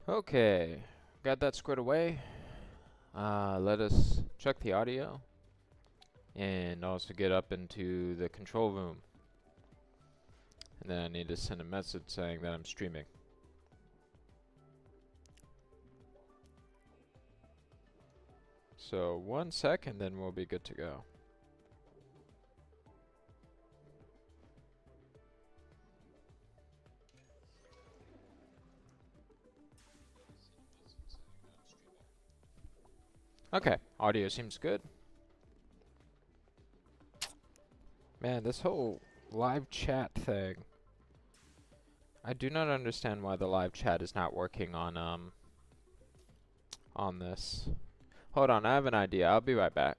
Okay, got that squared away. Let us check the audio and also get up into the control room. And then I need to send a message saying that I'm streaming. So 1 second, then we'll be good to go. Okay, audio seems good. Man, this whole live chat thing. I do not understand why the live chat is not working on this. Hold on, I have an idea. I'll be right back.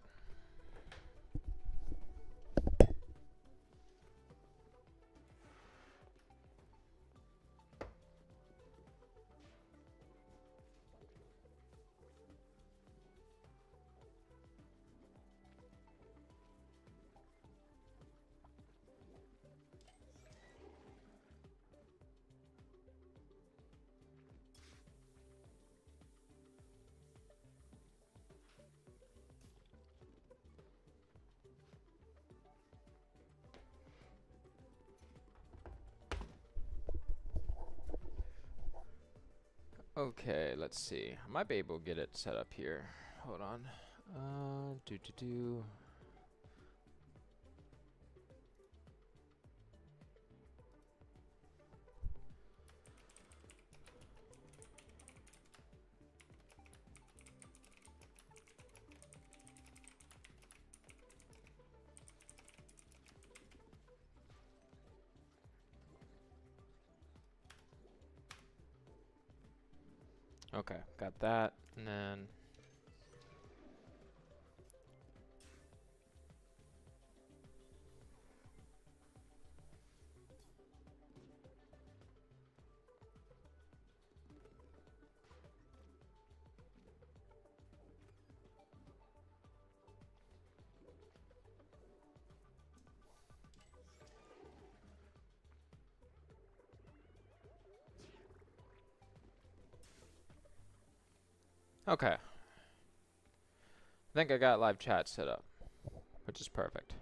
Okay, let's see. I might be able to get it set up here. Hold on. Do. Okay, got that, and then okay. I think I got live chat set up, which is perfect.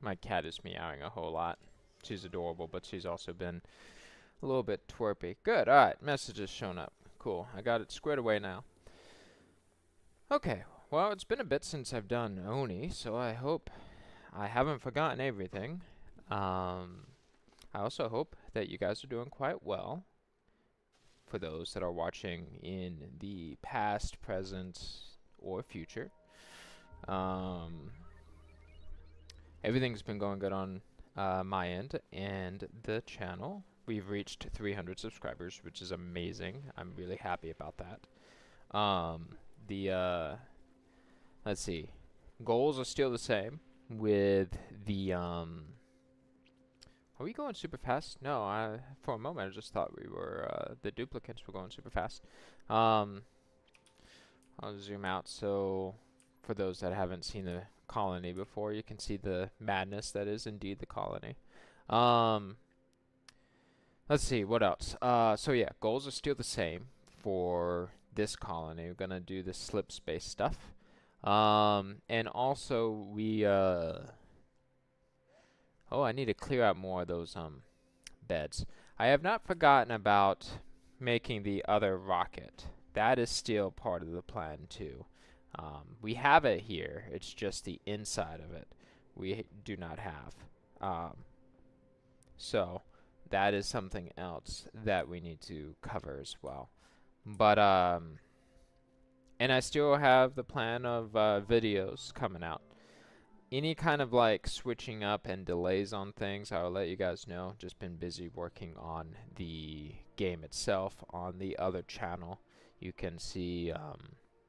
My cat is meowing a whole lot. She's adorable, but she's also been a little bit twerpy. Good, alright, message has shown up. Cool, I got it squared away now. Okay, well, it's been a bit since I've done ONI, so I hope I haven't forgotten everything. I also hope that you guys are doing quite well. For those that are watching in the past, present, or future. Everything's been going good on my end and the channel. We've reached 300 subscribers, which is amazing. I'm really happy about that. Let's see, goals are still the same with the are we going super fast? No, for a moment I just thought we were the duplicates were going super fast. I'll zoom out so for those that haven't seen the colony before, you can see the madness that is indeed the colony. Let's see, what else? So yeah, goals are still the same for this colony. We're gonna do the slip space stuff. And also we oh, I need to clear out more of those beds. I have not forgotten about making the other rocket. That is still part of the plan too. We have it here. It's just the inside of it we do not have. So that is something else that we need to cover as well. But and I still have the plan of videos coming out. Any kind of like switching up and delays on things, I'll let you guys know. Just been busy working on the game itself on the other channel. You can see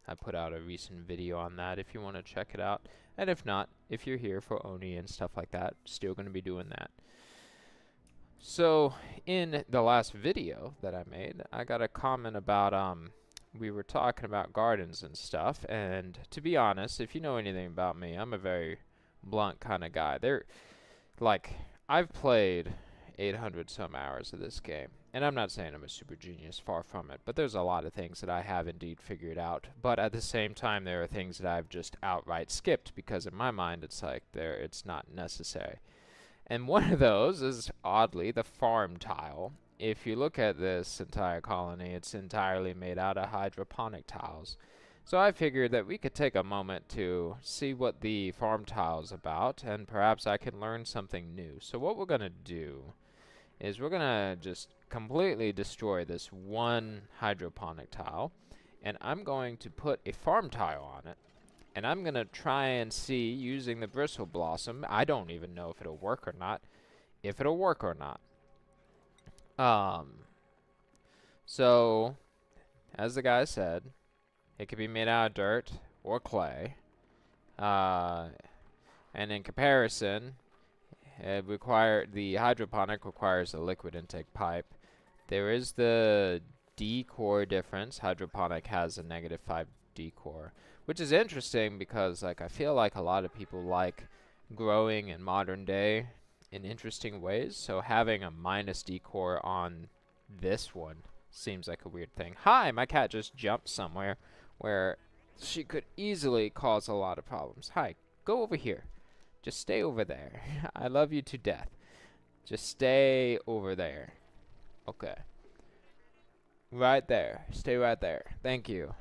I put out a recent video on that if you want to check it out. And if not, if you're here for ONI and stuff like that, still going to be doing that. So, in the last video that I made, I got a comment about, we were talking about gardens and stuff, and to be honest, if you know anything about me, I'm a very blunt kind of guy. I've played 800 some hours of this game, and I'm not saying I'm a super genius, far from it, but there's a lot of things that I have indeed figured out, but at the same time there are things that I've just outright skipped, because in my mind it's like it's not necessary. And one of those is, oddly, the farm tile. If you look at this entire colony, it's entirely made out of hydroponic tiles. So I figured that we could take a moment to see what the farm tile is about, and perhaps I can learn something new. So what we're going to do is we're going to just completely destroy this one hydroponic tile, and I'm going to put a farm tile on it. And I'm going to try and see, using the bristle blossom, I don't even know if it'll work or not, So, as the guy said, it could be made out of dirt or clay. And in comparison, the hydroponic requires a liquid intake pipe. There is the D core difference. Hydroponic has a -5 D core, which is interesting because I feel like a lot of people like growing in modern day in interesting ways. So having a -D core on this one seems like a weird thing. Hi, my cat just jumped somewhere where she could easily cause a lot of problems. Hi, go over here. Just stay over there. I love you to death. Just stay over there. Okay. Right there. Stay right there. Thank you.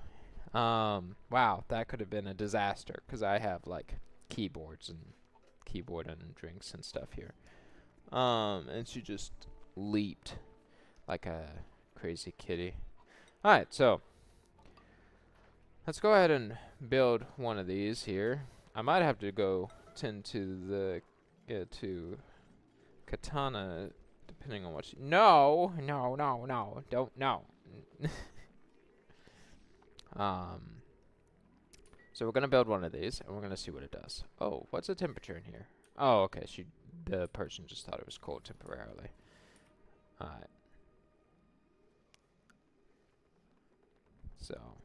Wow, that could have been a disaster, because I have, keyboard and drinks and stuff here. And she just leaped like a crazy kitty. Alright, so let's go ahead and build one of these here. I might have to go tend to to Katana, depending on what she... No, don't, no. So we're gonna build one of these, and we're gonna see what it does. Oh, what's the temperature in here? Oh, okay, the person just thought it was cold temporarily. Alright. So.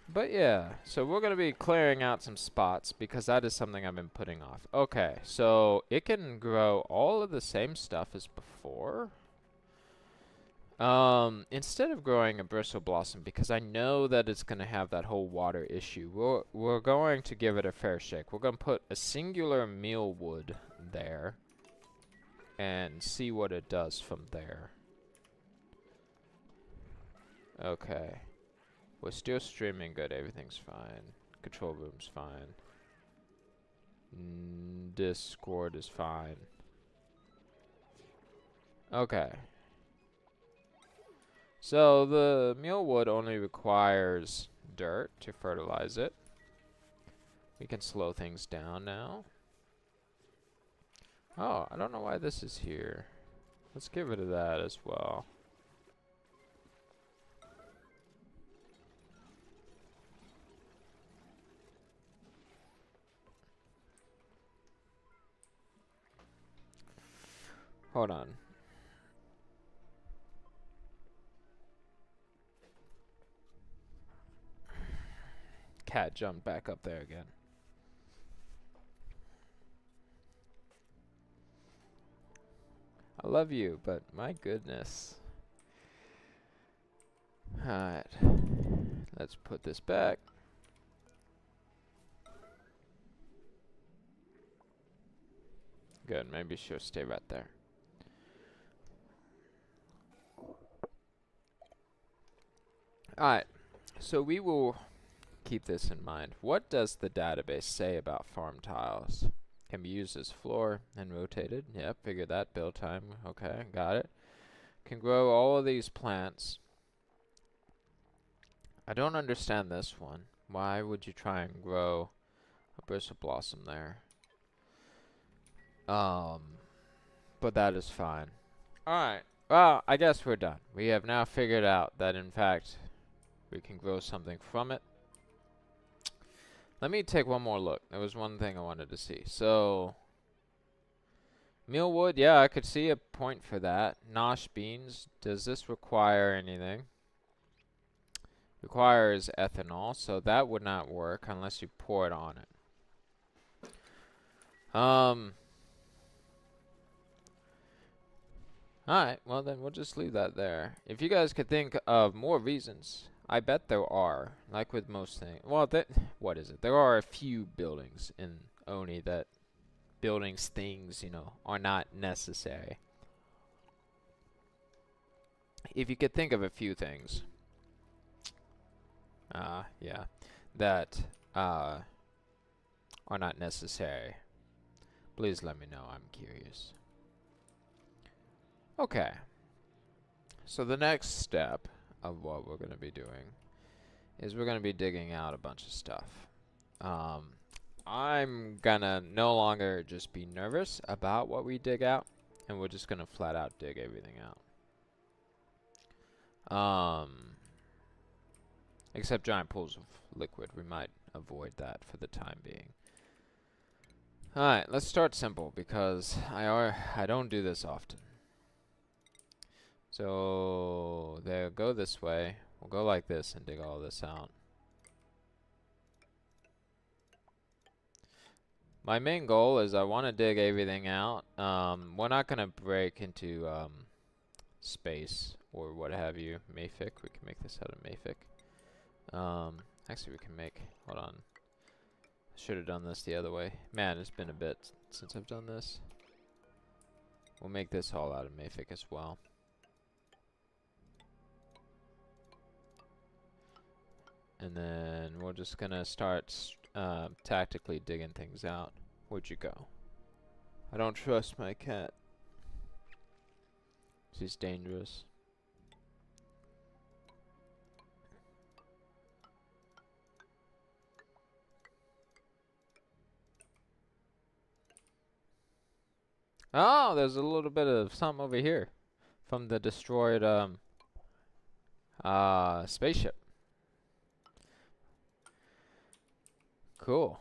But yeah, so we're going to be clearing out some spots because that is something I've been putting off. Okay, so it can grow all of the same stuff as before. Instead of growing a bristle blossom, because I know that it's going to have that whole water issue, we're going to give it a fair shake. We're going to put a singular mealwood there and see what it does from there. Okay. We're still streaming good. Everything's fine. Control room's fine. Discord is fine. Okay. So the mealwood only requires dirt to fertilize it. We can slow things down now. Oh, I don't know why this is here. Let's get rid of that as well. Hold on. Cat jumped back up there again. I love you, but my goodness. Alright. Let's put this back. Good, maybe she'll stay right there. Alright, so we will keep this in mind. What does the database say about farm tiles? Can be used as floor and rotated. Yep, figured that. Build time. Okay, got it. Can grow all of these plants. I don't understand this one. Why would you try and grow a bristle blossom there? But that is fine. Alright. Well, I guess we're done. We have now figured out that, in fact, we can grow something from it. Let me take one more look. There was one thing I wanted to see. So, mealwood, yeah, I could see a point for that. Nosh beans, does this require anything? Requires ethanol, so that would not work unless you pour it on it. Alright, well then we'll just leave that there. If you guys could think of more reasons, I bet there are. Like with most things. Well, what is it? There are a few buildings in ONI that things, you know, are not necessary. If you could think of a few things, yeah, that are not necessary, please let me know. I'm curious. Okay. So the next step of what we're going to be doing is we're going to be digging out a bunch of stuff. I'm gonna no longer just be nervous about what we dig out, and we're just gonna flat out dig everything out. Except giant pools of liquid, we might avoid that for the time being. Alright, let's start simple because I don't do this often. So they'll go this way. We'll go like this and dig all this out. My main goal is I want to dig everything out. We're not going to break into space or what have you. Mafic, we can make this out of Mafic. Actually we can make, hold on. Should have done this the other way. Man, it's been a bit since I've done this. We'll make this all out of Mafic as well. And then we're just gonna start tactically digging things out. Where'd you go? I don't trust my cat. She's dangerous. Oh, there's a little bit of something over here from the destroyed spaceship. Cool.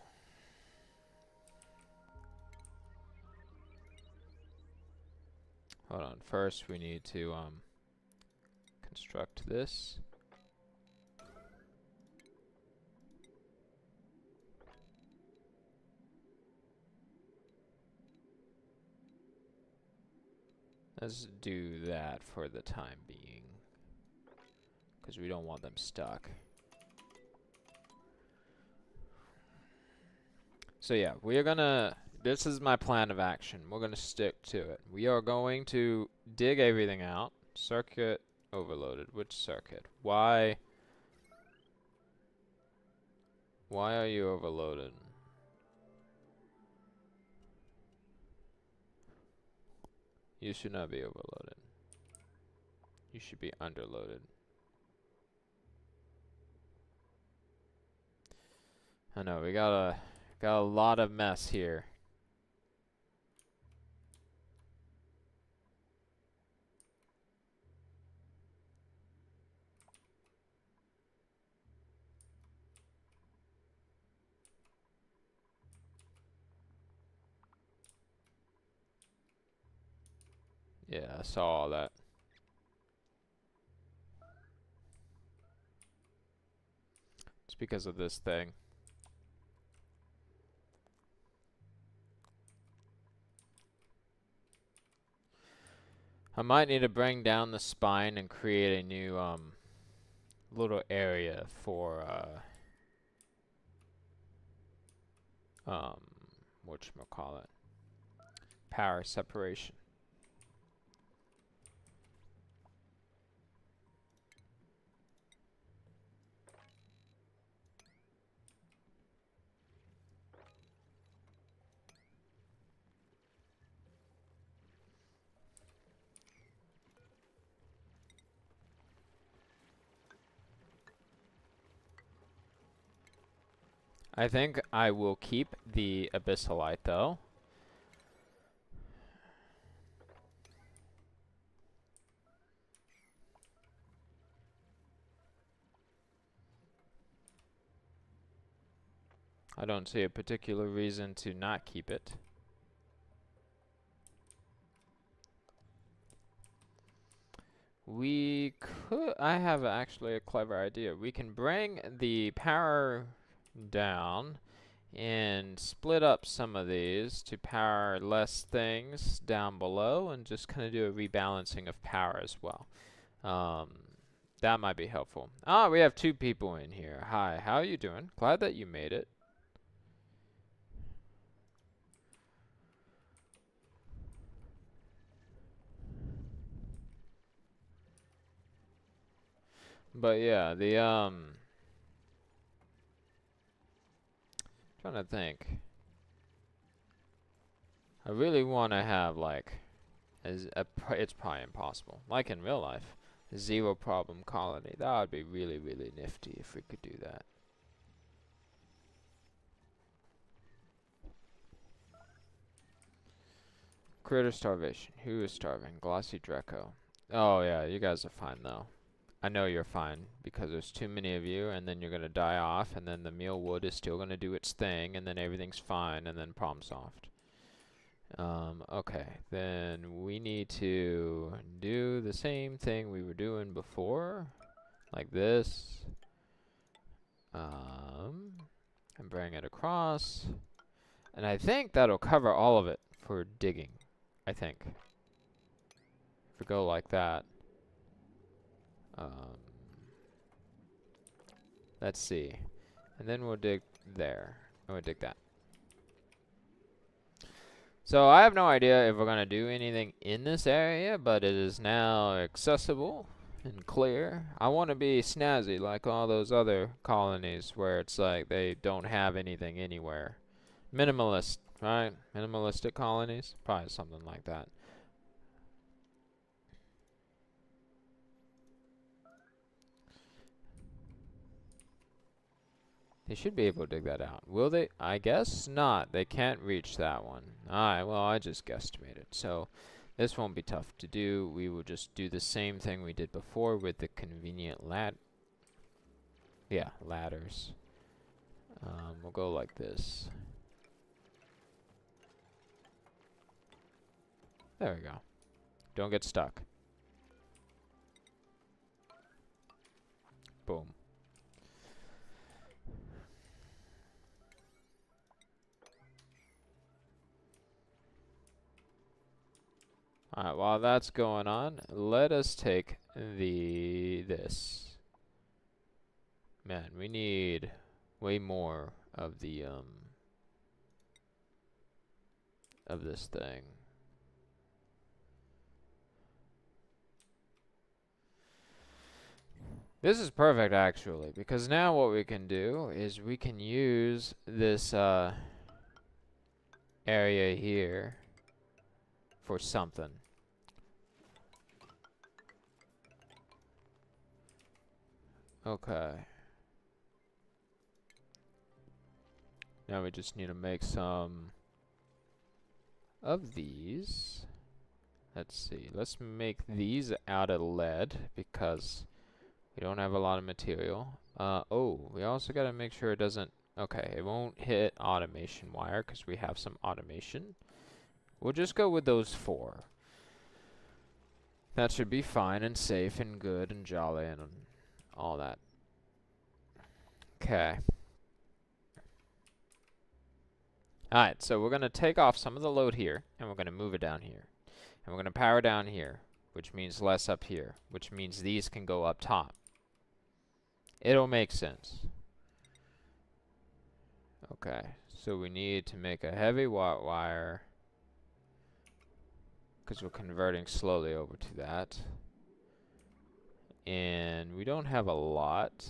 Hold on. First, we need to construct this. Let's do that for the time being, because we don't want them stuck. So yeah, we are gonna, this is my plan of action. We're gonna stick to it. We are going to dig everything out. Circuit overloaded. Which circuit? Why are you overloaded? You should not be overloaded. You should be underloaded. I know, we got a lot of mess here. Yeah, I saw all that. It's because of this thing. I might need to bring down the spine and create a new little area for whatchamacallit, power separation. I think I will keep the abyssalite though. I don't see a particular reason to not keep it. We could, I have actually a clever idea. We can bring the power down and split up some of these to power less things down below and just kind of do a rebalancing of power as well. That might be helpful. Ah, we have 2 people in here. Hi, how are you doing? Glad that you made it. But yeah, trying to think. I really want to have like it's probably impossible. Like in real life, a 0 problem colony. That would be really, really nifty if we could do that. Critter starvation. Who is starving? Glossy Dreco. Oh yeah, you guys are fine though. I know you're fine because there's too many of you, and then you're gonna die off, and then the mealwood is still gonna do its thing, and then everything's fine, and then problem solved. Okay, then we need to do the same thing we were doing before, like this, and bring it across, and I think that'll cover all of it for digging, I think. If we go like that, let's see, and then we'll dig there, and we'll dig that. So I have no idea if we're going to do anything in this area, but it is now accessible and clear. I want to be snazzy like all those other colonies where it's like they don't have anything anywhere. Minimalist, right? Minimalistic colonies? Probably something like that. They should be able to dig that out. Will they? I guess not. They can't reach that one. Alright, well, I just guesstimated. So, this won't be tough to do. We will just do the same thing we did before with the convenient ladders. We'll go like this. There we go. Don't get stuck. Boom. Alright, while that's going on, let us take this. Man, we need way more of the, of this thing. This is perfect, actually, because now what we can do is we can use this, area here for something. Okay. Now we just need to make some of these. Let's see. Let's make these out of lead because we don't have a lot of material. Oh, we also got to make sure it doesn't... Okay, it won't hit automation wire because we have some automation. We'll just go with those 4. That should be fine and safe and good and jolly and all that. Okay. Alright, so we're going to take off some of the load here, and we're going to move it down here. And we're going to power down here, which means less up here, which means these can go up top. It'll make sense. Okay, so we need to make a heavy watt wire, because we're converting slowly over to that. And we don't have a lot.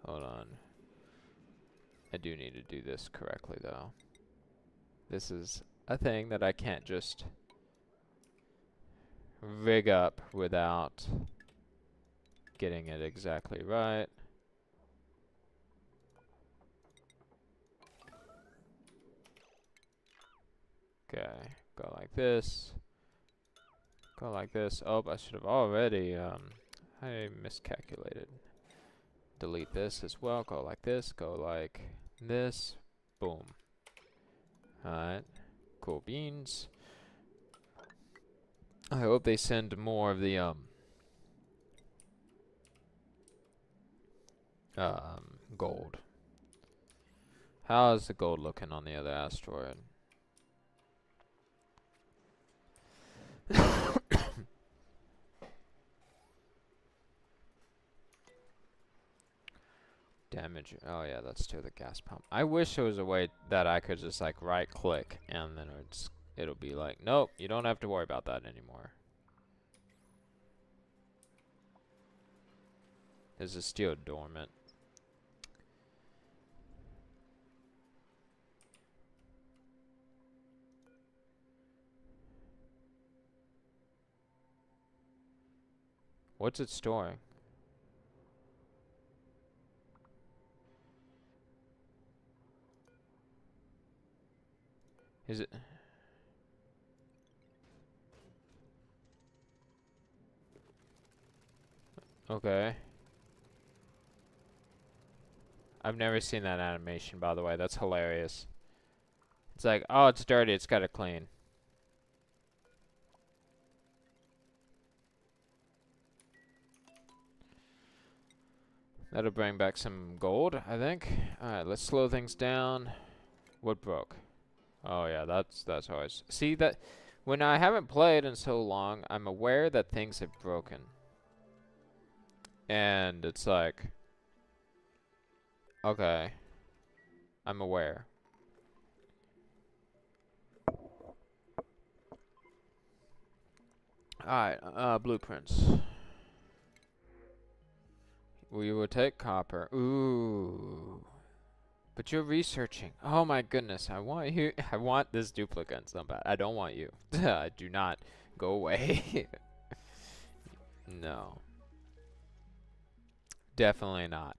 Hold on. I do need to do this correctly, though. This is a thing that I can't just rig up without getting it exactly right. Okay, go like this. Go like this. Oh, I should have already, I miscalculated. delete this as well. Go like this. Go like this. Boom. Alright. Cool beans. I hope they send more of the gold. How is the gold looking on the other asteroid? Damage. Oh yeah, that's to the gas pump. I wish there was a way that I could just like right click and then it'll be like, nope, you don't have to worry about that anymore. This is still dormant. What's it storing? Is it? Okay. I've never seen that animation, by the way. That's hilarious. It's like, oh, it's dirty. It's gotta clean. That'll bring back some gold, I think. Alright, let's slow things down. What broke? Oh yeah, that's always... See, that when I haven't played in so long, I'm aware that things have broken. And it's like... Okay. I'm aware. Alright, blueprints. We will take copper. Ooh. But you're researching. Oh my goodness. I want you. I want this duplicate so bad. I don't want you. Do not go away. No. Definitely not.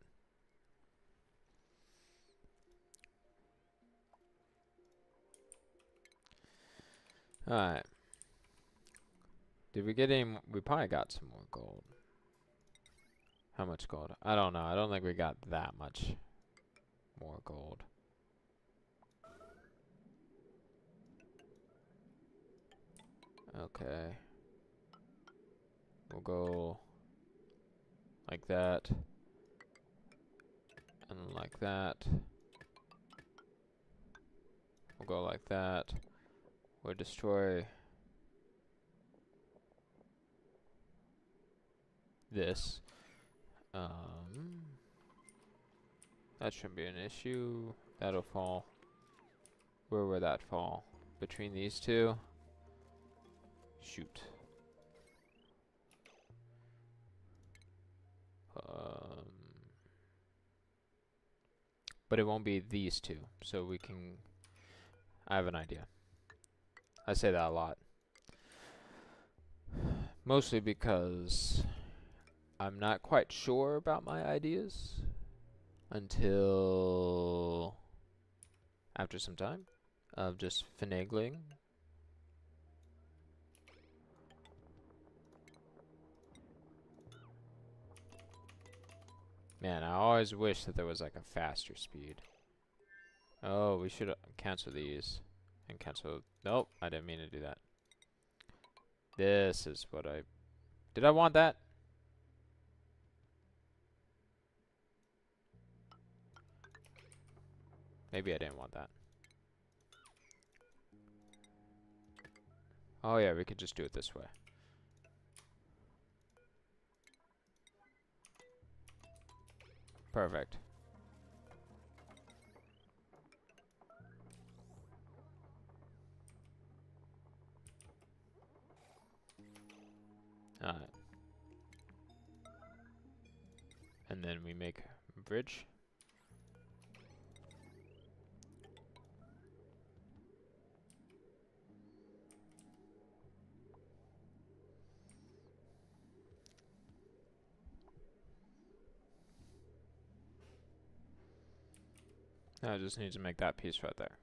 Alright. Did we get any? We probably got some more gold. How much gold? I don't know. I don't think we got that much more gold. Okay. We'll go like that. And like that. We'll go like that. We'll destroy this. That shouldn't be an issue. That'll fall. Where would that fall? Between these two? Shoot. But it won't be these two, so we can... I have an idea. I say that a lot. Mostly because I'm not quite sure about my ideas until after some time of just finagling. Man, I always wish that there was like a faster speed. Oh, we should cancel these and cancel. Nope, I didn't mean to do that. This is what I... Did I want that? Maybe I didn't want that. Oh yeah, we could just do it this way. Perfect. Alright. And then we make a bridge. Now I just need to make that piece right there.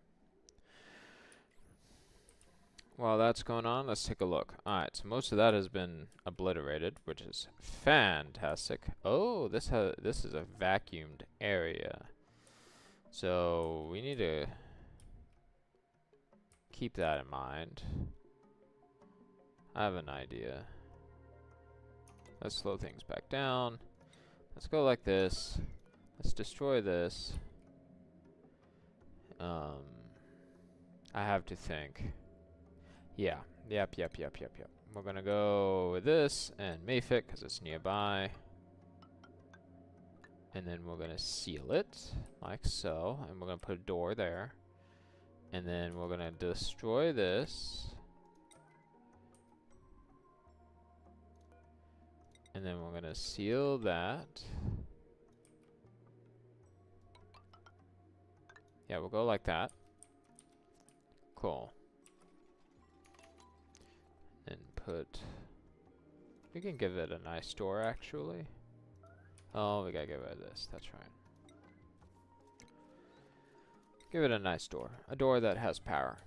while that's going on, let's take a look. Alright, so most of that has been obliterated, which is fantastic. Oh, this is a vacuumed area. So we need to keep that in mind. I have an idea. Let's slow things back down. Let's go like this. Let's destroy this. I have to think. Yeah. Yep. We're gonna go with this and Mayfic because it's nearby. And then we're gonna seal it like so. And we're gonna put a door there. And then we're gonna destroy this. And then we're gonna seal that. Yeah, we'll go like that. Cool. And put... We can give it a nice door, actually. Oh, we gotta get rid of this. That's right. Give it a nice door. A door that has power.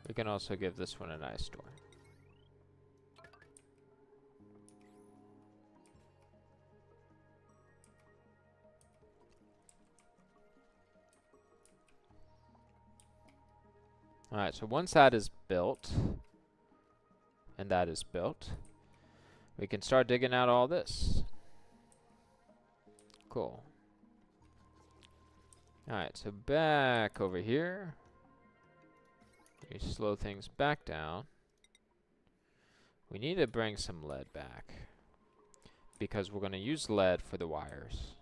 We can also give this one a nice door. Alright, so once that is built, and that is built, we can start digging out all this. Cool. Alright, so back over here. We slow things back down. We need to bring some lead back, because we're going to use lead for the wires.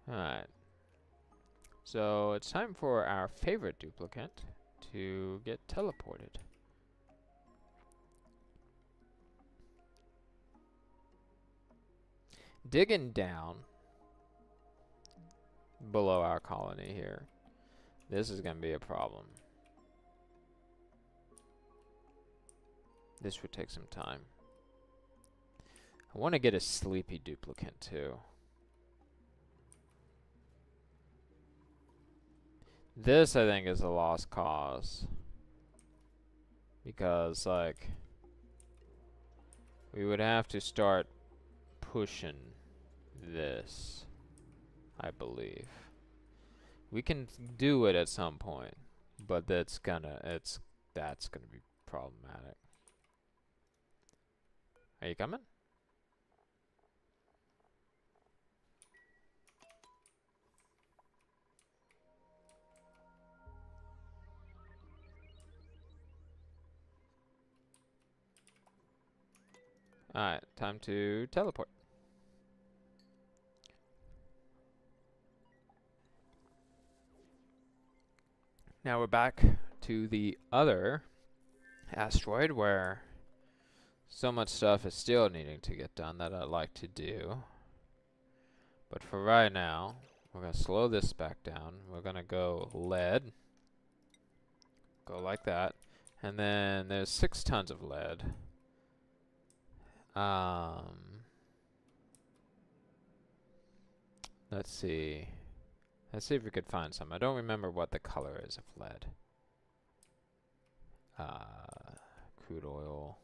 Alright. So it's time for our favorite duplicate to get teleported. Digging down below our colony here. This is going to be a problem. This would take some time. I want to get a sleepy duplicate too. This, I think, is a lost cause. Because, like, we would have to start pushing this, I believe. We can do it at some point, but that's gonna be problematic. Are you coming? Alright, time to teleport. Now we're back to the other asteroid where so much stuff is still needing to get done that I'd like to do. But for right now, we're going to slow this back down. We're going to go lead. Go like that. And then there's 6 tons of lead. Let's see. Let's see if we could find some. I don't remember what the color is of lead. Crude oil,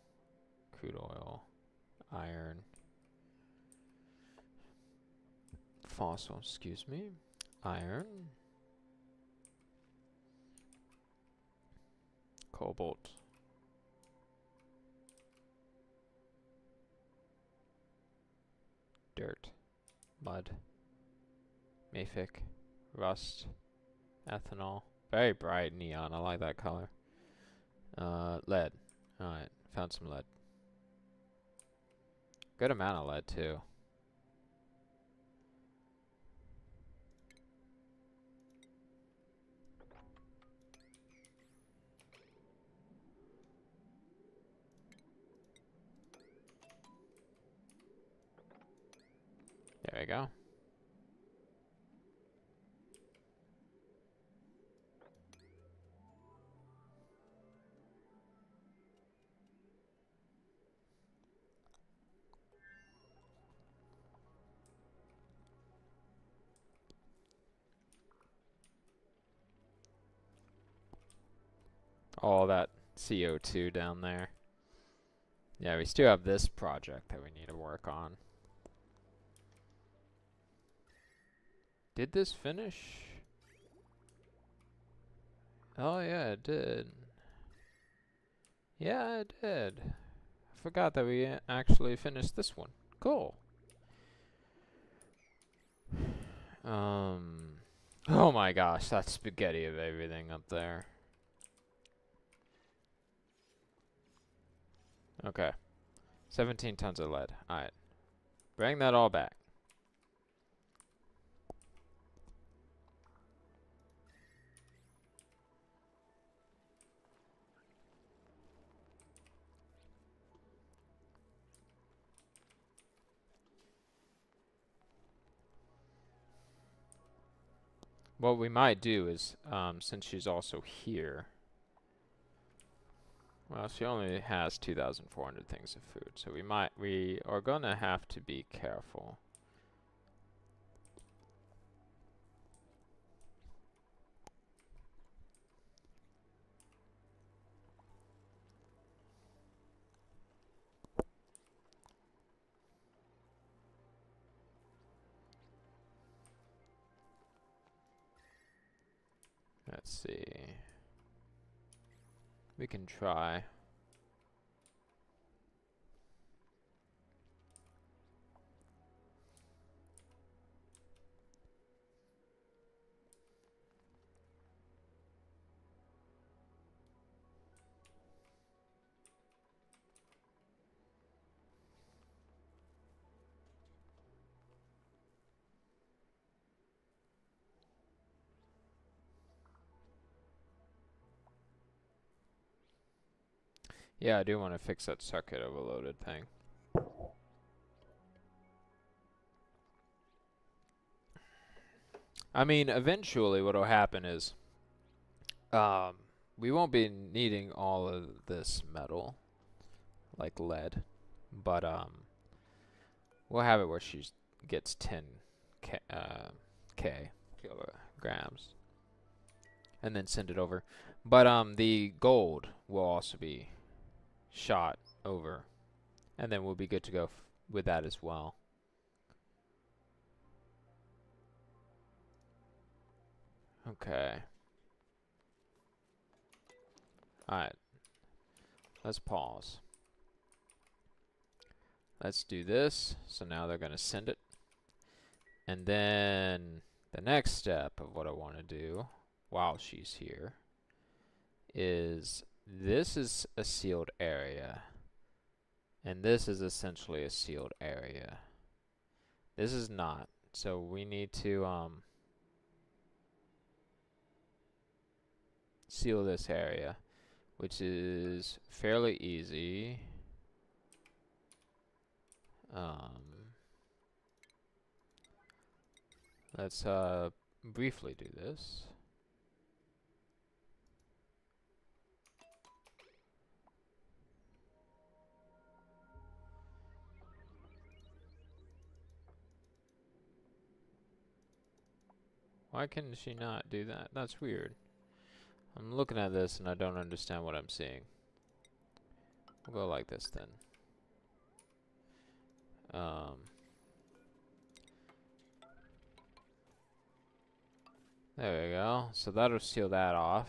iron, fossil, excuse me, iron, cobalt, dirt, mud, mafic, rust, ethanol. Very bright neon. I like that color. Lead. Alright, found some lead. Good amount of lead, too. There we go. all that CO2 down there. Yeah, we still have this project that we need to work on. Did this finish? Oh yeah, it did. Yeah, it did. I forgot that we actually finished this one. Cool. Oh my gosh, that's spaghetti of everything up there. Okay. 17 tons of lead. Alright. Bring that all back. What we might do is, since she's also here, well, she only has 2,400 things of food, so we are gonna have to be careful. Let's see. We can try. Yeah, I do want to fix that circuit overloaded thing. I mean, eventually what'll happen is, we won't be needing all of this metal, like lead, but, we'll have it where she gets 10 kilograms, and then send it over. But, the gold will also be shot over, and then we'll be good to go with that as well. Okay. Alright. Let's pause. Let's do this. So now they're going to send it. And then the next step of what I want to do while she's here is this is a sealed area. And this is essentially a sealed area. This is not. So we need to seal this area, which is fairly easy. Let's briefly do this. Why can she not do that? That's weird. I'm looking at this and I don't understand what I'm seeing. We'll go like this then. There we go. So that'll seal that off.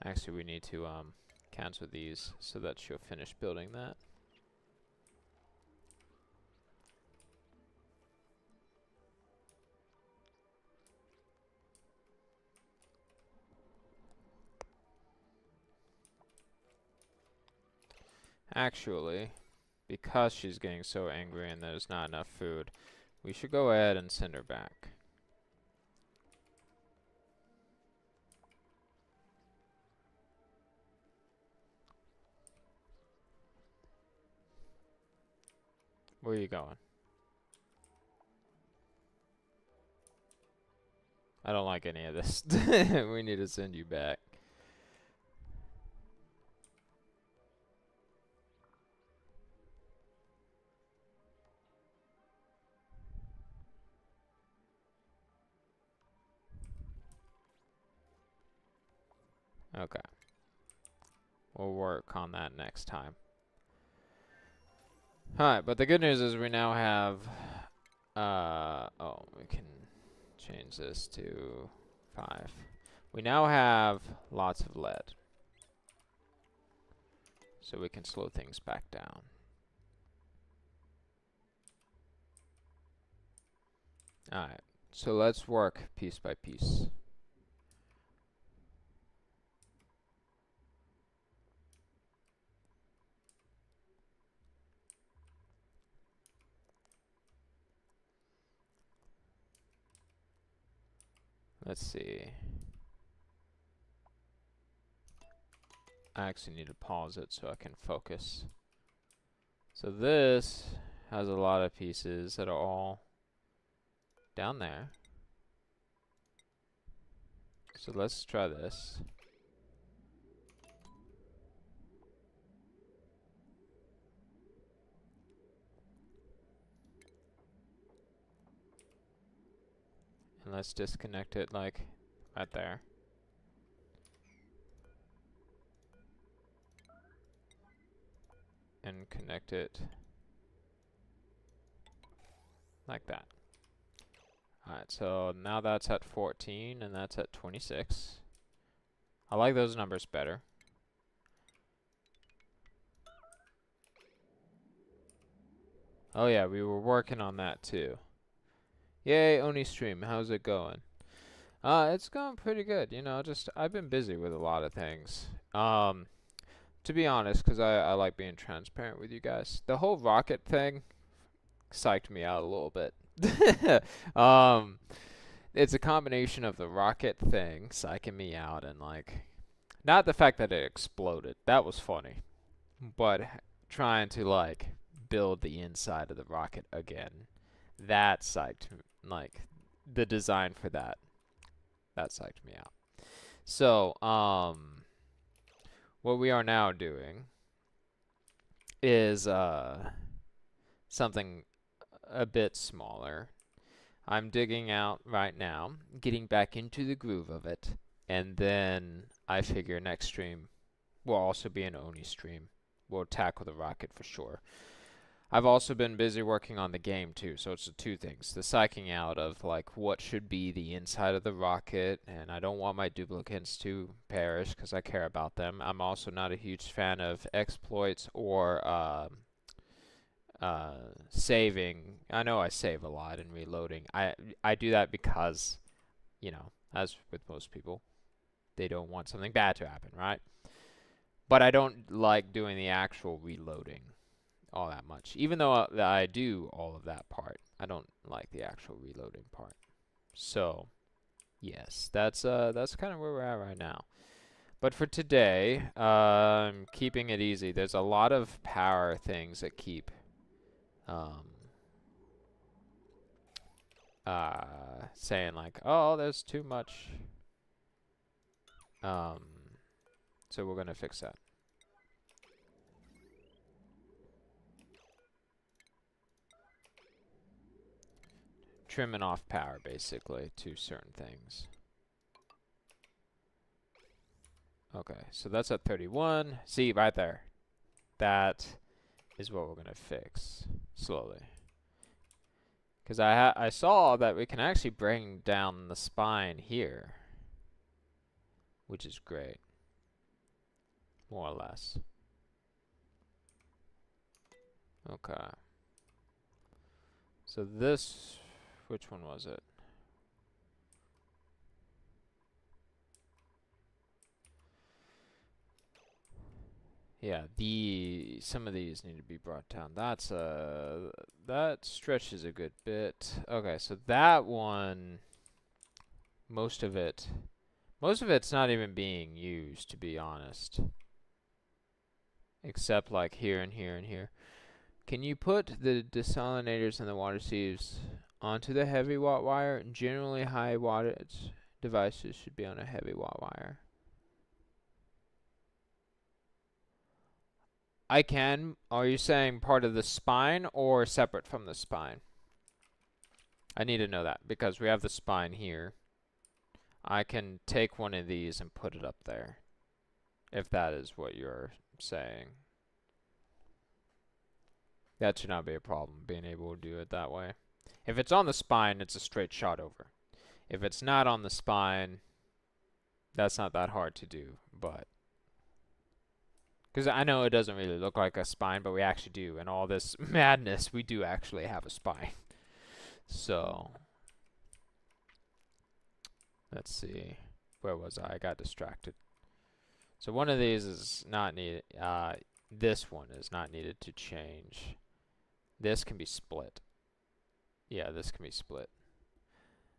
Actually, we need to cancel these so that she'll finish building that. Actually, because she's getting so angry and there's not enough food, we should go ahead and send her back. Where are you going? I don't like any of this. We need to send you back. Okay. We'll work on that next time. Alright, but the good news is we now have, oh, we can change this to 5. We now have lots of lead. So we can slow things back down. Alright, so let's work piece by piece. Let's see. I actually need to pause it so I can focus. So this has a lot of pieces that are all down there. So let's try this. And let's disconnect it like right there. And connect it like that. Alright, so now that's at 14 and that's at 26. I like those numbers better. Oh yeah, we were working on that too. Yay, ONI stream, how's it going? It's going pretty good, you know, just I've been busy with a lot of things. To be honest, because I like being transparent with you guys. The whole rocket thing psyched me out a little bit. It's a combination of the rocket thing psyching me out and like, not the fact that it exploded, that was funny, but trying to like build the inside of the rocket again, that psyched me, like the design for that psyched me out. So, what we are now doing is something a bit smaller. I'm digging out right now, getting back into the groove of it, and then I figure next stream will also be an ONI stream. We'll tackle the rocket for sure. I've also been busy working on the game too, so it's the two things. The psyching out of like what should be the inside of the rocket, and I don't want my duplicates to perish because I care about them. I'm also not a huge fan of exploits or saving. I know I save a lot in reloading. I do that because, you know, as with most people, they don't want something bad to happen, right? But I don't like doing the actual reloading all that much. Even though I do all of that part, I don't like the actual reloading part. So, yes, that's kind of where we're at right now. But for today, I'm keeping it easy. There's a lot of power things that keep saying like, oh, there's too much. So we're gonna fix that. Trimming off power basically to certain things. Okay, so that's at 31. See, right there. That is what we're gonna fix slowly. Because I saw that we can actually bring down the spine here, which is great. More or less. Okay. So this, which one was it? Yeah, some of these need to be brought down. That stretches a good bit. Okay, so that one, most of it's not even being used, to be honest. Except like here and here and here. Can you put the desalinators and the water sieves onto the heavy watt wire? Generally, high wattage devices should be on a heavy watt wire. I can. Are you saying part of the spine or separate from the spine? I need to know that because we have the spine here. I can take one of these and put it up there. if that is what you're saying. That should not be a problem, being able to do it that way. If it's on the spine, it's a straight shot over. If it's not on the spine, that's not that hard to do, but... Because I know it doesn't really look like a spine, but we actually do. In all this madness, we do actually have a spine. So... let's see. Where was I? I got distracted. So one of these is not needed. This one is not needed to change. This can be split. Yeah, this can be split.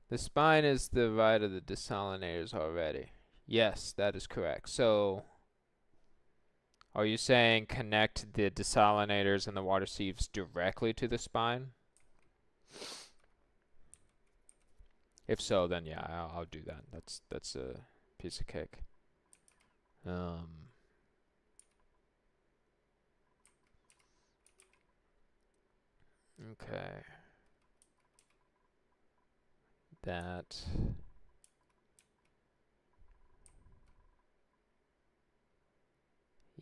The spine is the right of the desalinators already. Yes, that is correct. So, are you saying connect the desalinators and the water sieves directly to the spine? If so, then yeah, I'll do that. That's a piece of cake. Okay. That.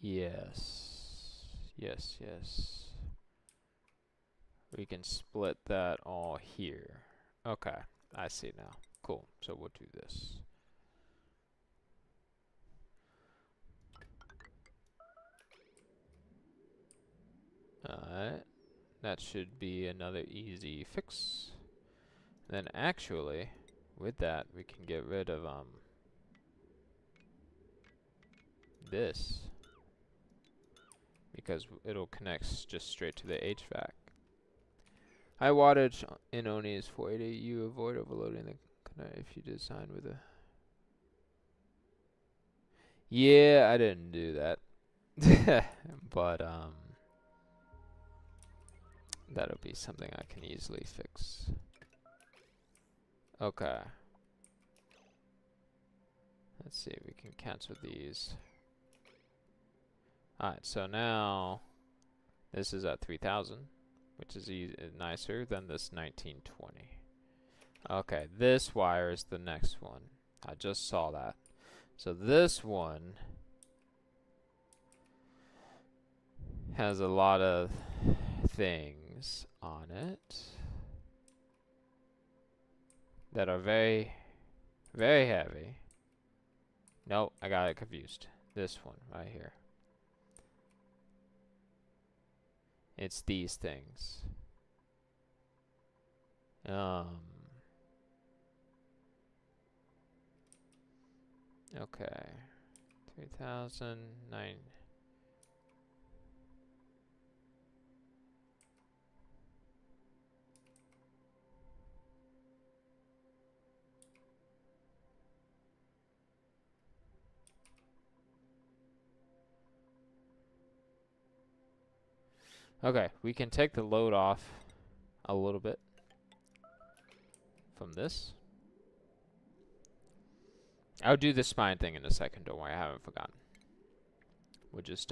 Yes. Yes, yes. We can split that all here. Okay, I see now. Cool. So we'll do this. Alright. That should be another easy fix. Then actually, with that, we can get rid of this. Because it'll connect just straight to the HVAC. High wattage in ONI is 480. You avoid overloading the connector if you design with a... Yeah, I didn't do that. But, that'll be something I can easily fix. Okay. Let's see, we can cancel these. Alright, so now this is at 3000, which is nicer than this 1920. Okay, this wire is the next one. I just saw that. So this one has a lot of things on it that are very, very heavy. Nope, I got it confused. This one right here. It's these things. Okay. 3009. Okay, we can take the load off a little bit from this. I'll do the spine thing in a second, don't worry, I haven't forgotten. We're just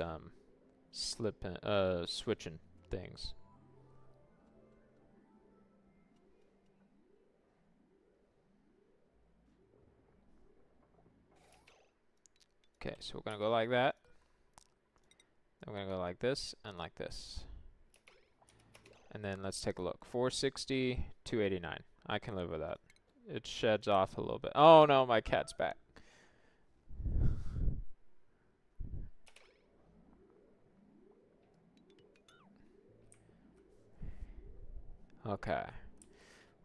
switching things. Okay, so we're gonna go like that. Then we're gonna go like this and like this. And then let's take a look. 460, 289. I can live with that. It sheds off a little bit. Oh no, my cat's back. Okay.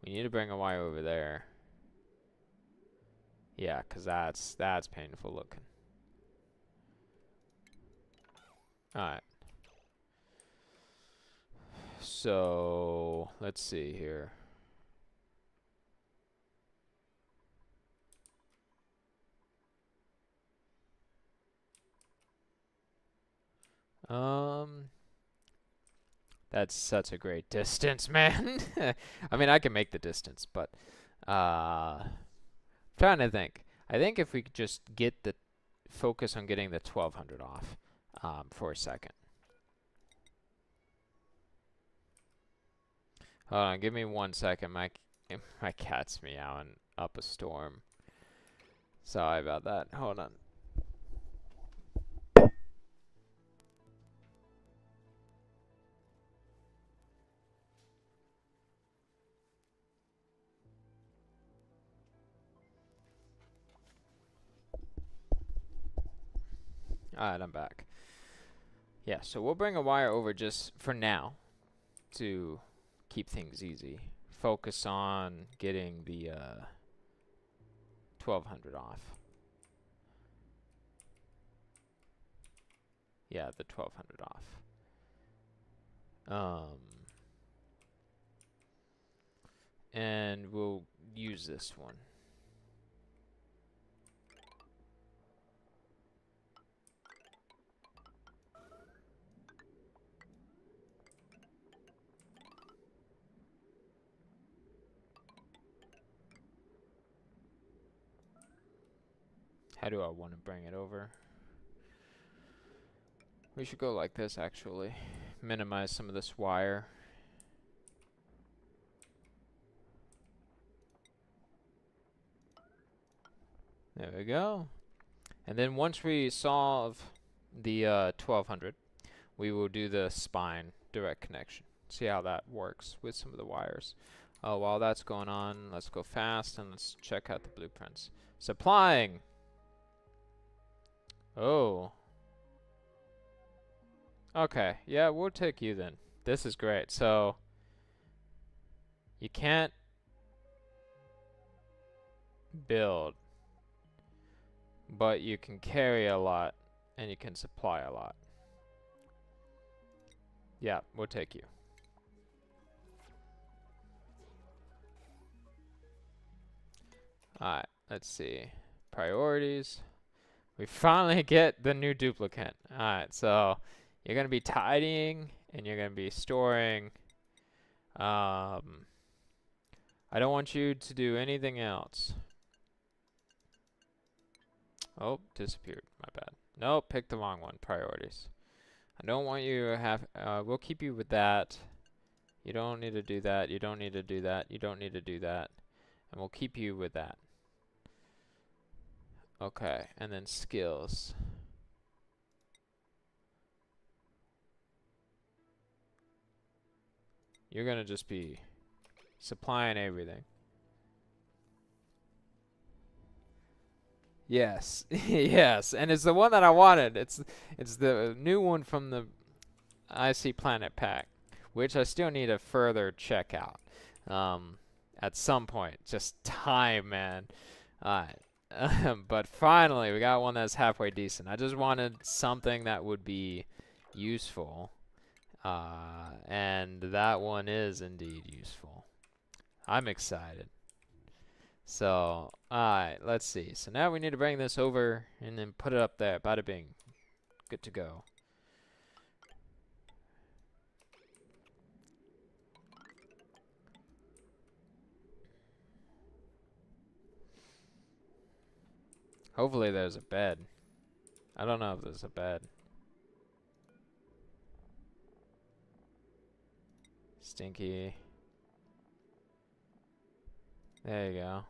We need to bring a wire over there. Yeah, 'cause that's painful looking. Alright. So, let's see here. That's such a great distance, man. I mean, I can make the distance, but trying to think. I think if we could just get the focus on getting the 1200 off for a second. Hold on, give me 1 second. My cat's meowing up a storm. Sorry about that. Hold on. Alright, I'm back. Yeah, so we'll bring a wire over just for now to keep things easy. Focus on getting the 1200 off. Yeah, the 1200 off. And we'll use this one. How do I want to bring it over? We should go like this, actually. Minimize some of this wire. There we go. And then once we solve the 1200, we will do the spine direct connection. See how that works with some of the wires. While that's going on, let's go fast and let's check out the blueprints. Supplying. Oh. Okay, yeah, we'll take you then. This is great. So, you can't build, but you can carry a lot, and you can supply a lot. Yeah, we'll take you. Alright, let's see. Priorities. We finally get the new duplicate. Alright, so you're going to be tidying, and you're going to be storing. I don't want you to do anything else. Oh, disappeared. My bad. Nope, picked the wrong one. Priorities. I don't want you to have... we'll keep you with that. You don't need to do that. You don't need to do that. You don't need to do that. And we'll keep you with that. Okay, and then skills. You're gonna just be supplying everything. Yes, yes, and it's the one that I wanted. It's the new one from the IC Planet pack, which I still need to further check out. At some point, just time, man. Alright. But finally, we got one that's halfway decent. I just wanted something that would be useful. And that one is indeed useful. I'm excited. So, alright, let's see. So now we need to bring this over and then put it up there. Bada bing. Good to go. Hopefully there's a bed. I don't know if there's a bed. Stinky. There you go.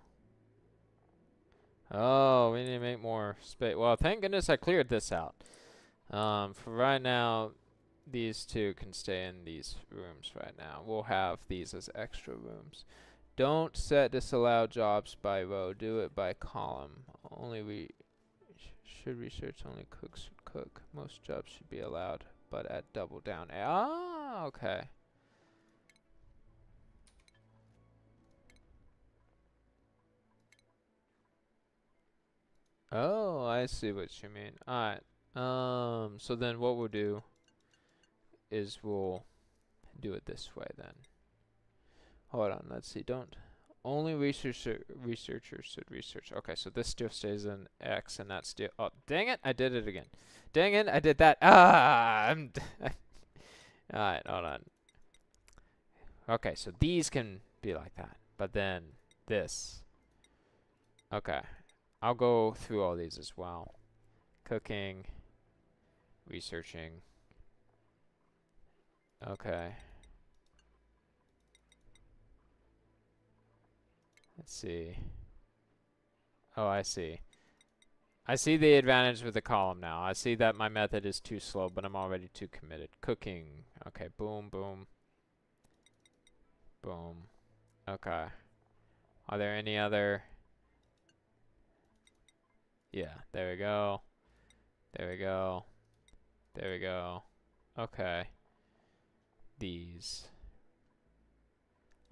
Oh, we need to make more space. Well, thank goodness I cleared this out. For right now, these two can stay in these rooms right now. We'll have these as extra rooms. Don't set disallow jobs by row. Do it by column. Only we should research only cooks should cook. Most jobs should be allowed, but at double down. Ah, okay. Oh, I see what you mean. Alright. So then what we'll do is we'll do it this way then. Hold on, let's see. Don't only researchers should research. Okay, so this still stays in X and that's still oh dang it, I did it again. Dang it, I did that. Alright, hold on. Okay, so these can be like that. But then this. Okay. I'll go through all these as well. Cooking, researching. Okay. Let's see. Oh, I see. I see the advantage with the column now. I see that my method is too slow, but I'm already too committed. Cooking. Okay, boom, boom. Boom. Okay. Are there any other... Yeah, there we go. There we go. There we go. Okay. These.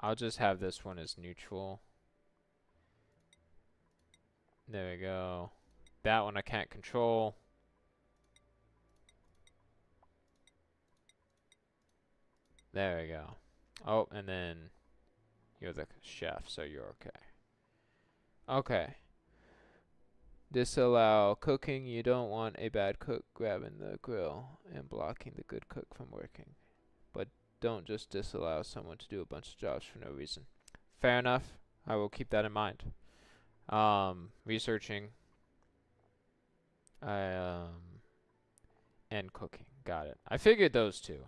I'll just have this one as neutral. There we go. That one I can't control. There we go. Oh, and then you're the chef, so you're okay. Okay. Disallow cooking. You don't want a bad cook grabbing the grill and blocking the good cook from working. But don't just disallow someone to do a bunch of jobs for no reason. Fair enough. I will keep that in mind. Researching. And cooking. Got it. I figured those two.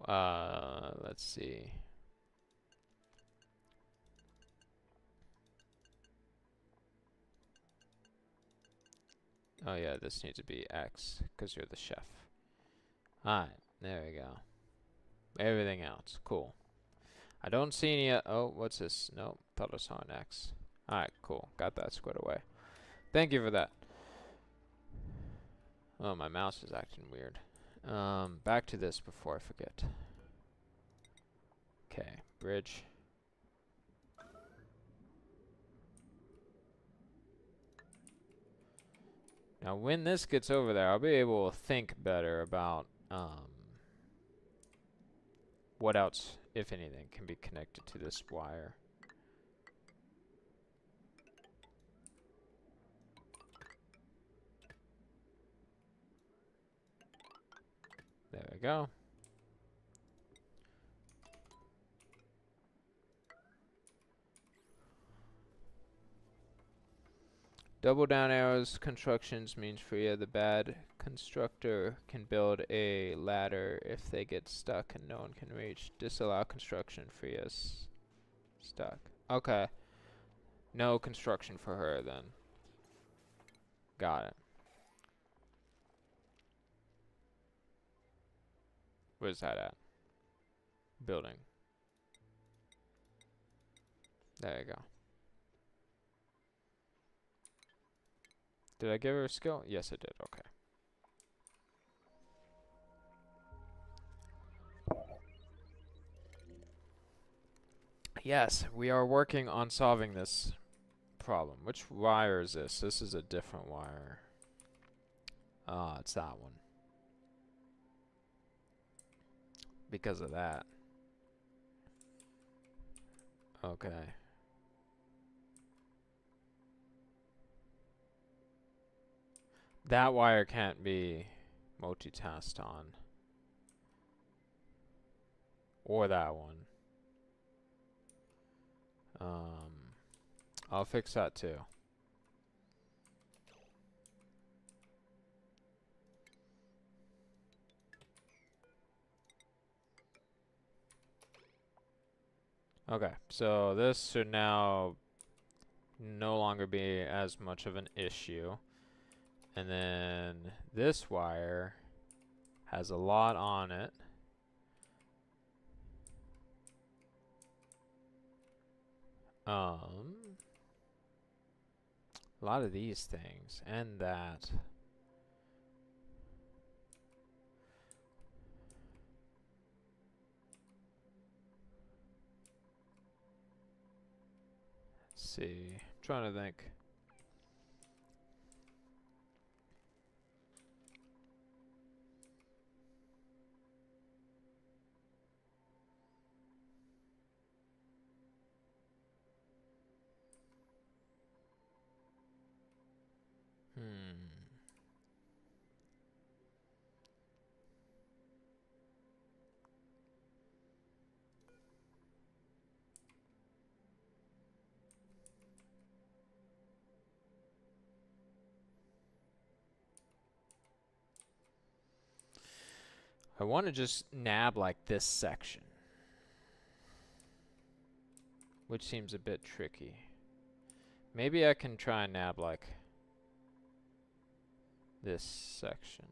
Let's see. Oh yeah, this needs to be X, because you're the chef. Alright, there we go. Everything else, cool. I don't see any, oh, what's this? Nope, thought I saw an X. Alright, cool, got that squared away. Thank you for that. Oh, my mouse is acting weird. Back to this before I forget. Okay, bridge. Now, when this gets over there, I'll be able to think better about what else, if anything, can be connected to this wire. There we go. Double down arrows constructions means Freya the bad constructor can build a ladder if they get stuck and no one can reach. Disallow construction, Freya's stuck. Okay. No construction for her then. Got it. Where's that at? Building. There you go. Did I give her a skill? Yes, I did. Okay. Yes, we are working on solving this problem. Which wire is this? This is a different wire. Ah, it's that one. Because of that. Okay. That wire can't be multitasked on. Or that one. I'll fix that too. Okay, so this should now no longer be as much of an issue. And then this wire has a lot on it. A lot of these things and that. Let's see. I'm trying to think. I want to just nab like this section, which seems a bit tricky. Maybe I can try and nab like this section.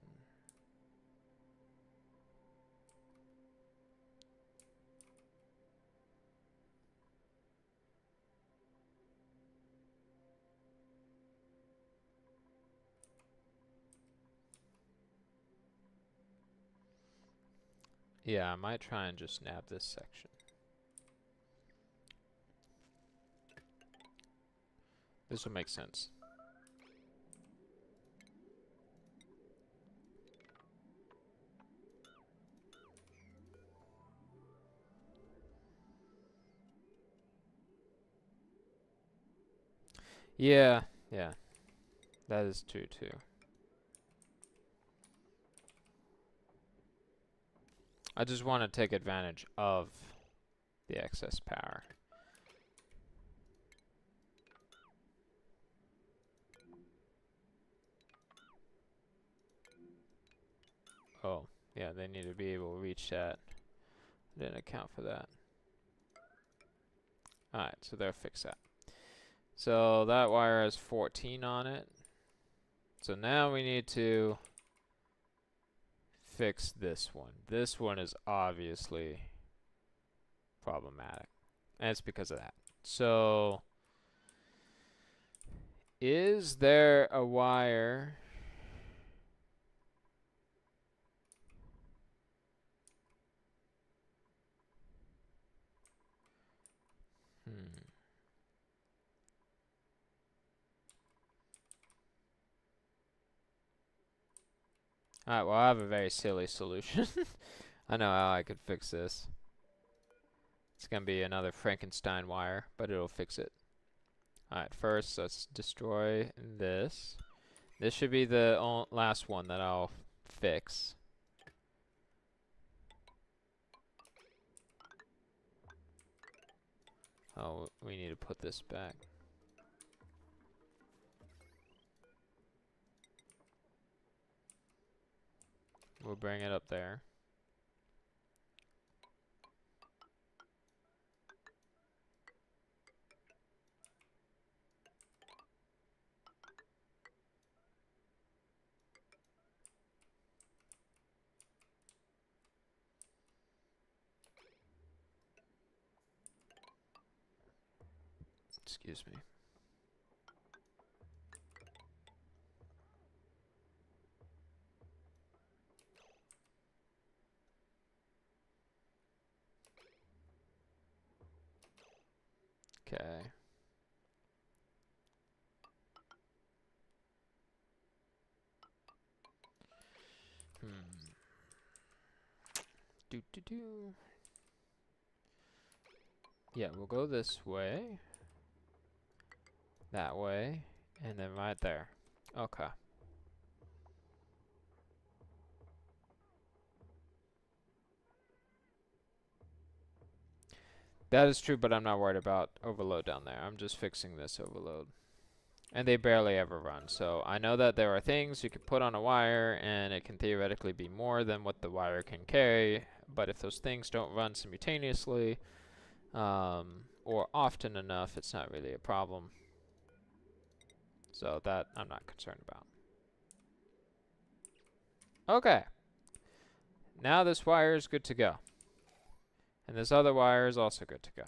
Yeah, I might try and just nab this section. This will make sense. Yeah, yeah. That is true too. I just want to take advantage of the excess power. Oh, yeah, they need to be able to reach that. Didn't account for that. Alright, so they'll fix that. So that wire has 14 on it. So now we need to fix this one. This one is obviously problematic. And it's because of that. So is there a wire? Alright, well I have a very silly solution. I know how I could fix this. It's gonna be another Frankenstein wire, but it'll fix it. Alright, first let's destroy this. This should be the last one that I'll fix. Oh, we need to put this back. We'll bring it up there. Excuse me. Okay. Do. Yeah, we'll go this way. That way. And then right there. Okay. That is true, but I'm not worried about overload down there. I'm just fixing this overload. And they barely ever run. So I know that there are things you could put on a wire and it can theoretically be more than what the wire can carry. But if those things don't run simultaneously or often enough, it's not really a problem. So that I'm not concerned about. Okay. Now this wire is good to go. And this other wire is also good to go.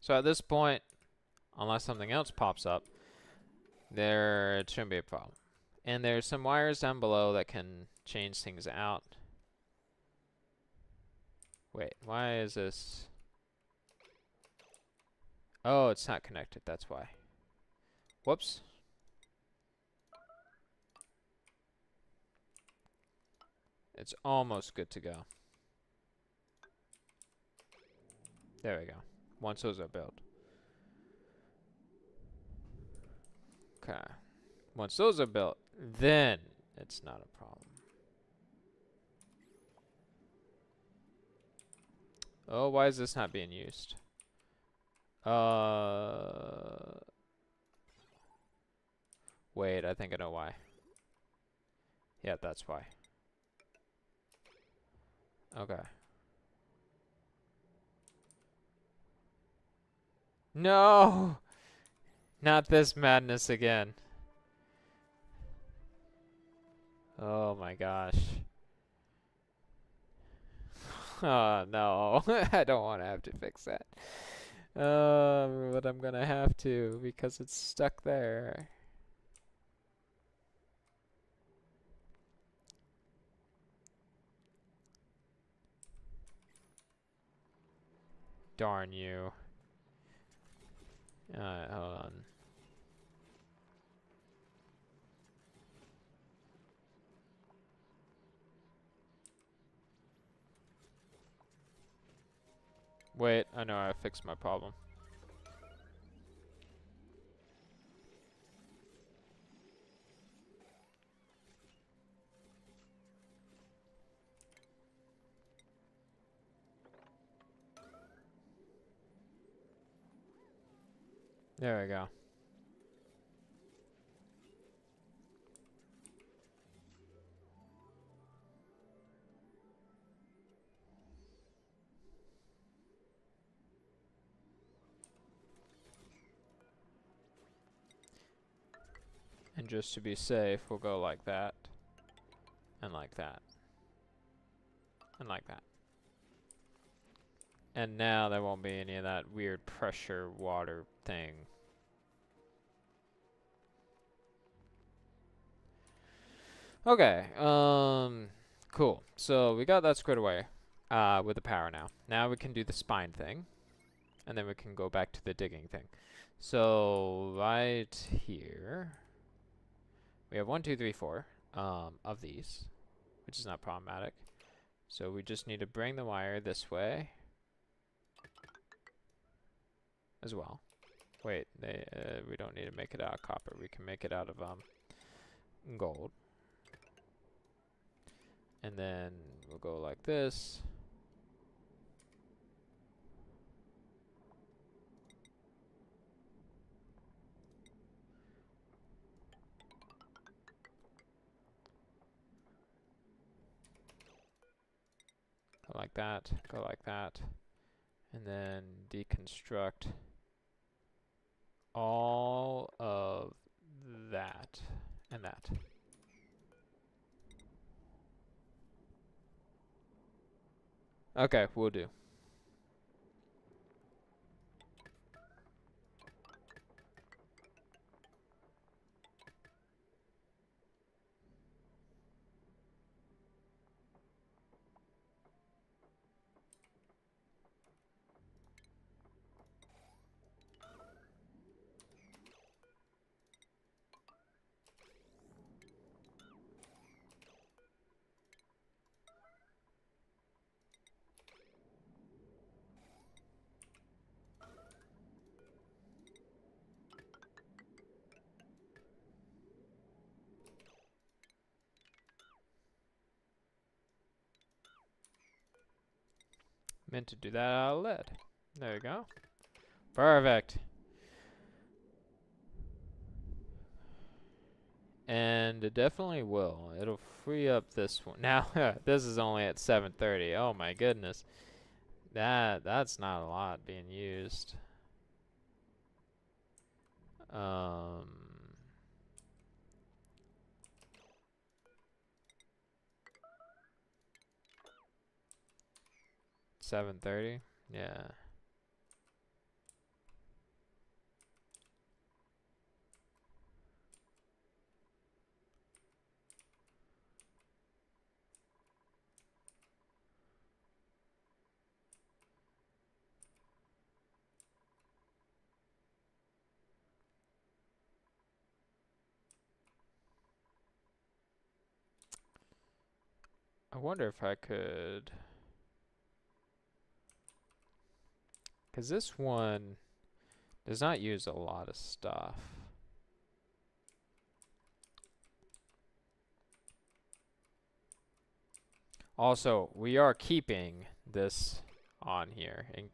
So at this point, unless something else pops up, it shouldn't be a problem. And there's some wires down below that can change things out. Wait, why is this? Oh, it's not connected, that's why. Whoops. It's almost good to go. There we go. Once those are built. Okay. Once those are built, then it's not a problem. Oh, why is this not being used? Wait, I think I know why. Yeah, that's why. Okay. No! Not this madness again. Oh my gosh. Oh no, I don't want to have to fix that. But I'm gonna have to because it's stuck there. Darn you. Alright, hold on. Wait, I know I fixed my problem. There we go. And just to be safe, we'll go like that. And like that. And like that. And now there won't be any of that weird pressure water thing. Okay, cool. So we got that squared away with the power now. Now we can do the spine thing. And then we can go back to the digging thing. So right here, we have 1, 2, 3, 4 of these, which is not problematic. So we just need to bring the wire this way as well. Wait, we don't need to make it out of copper. We can make it out of gold. And then we'll go like this. Go like that, go like that. And then deconstruct all of that and that. Okay, we'll do. Meant to do that out of lead. There we go. Perfect. And it definitely will. It'll free up this one. Now, this is only at 7:30. Oh my goodness. That's not a lot being used. 7:30? Yeah. I wonder if I could... Because this one does not use a lot of stuff. Also, we are keeping this on here. And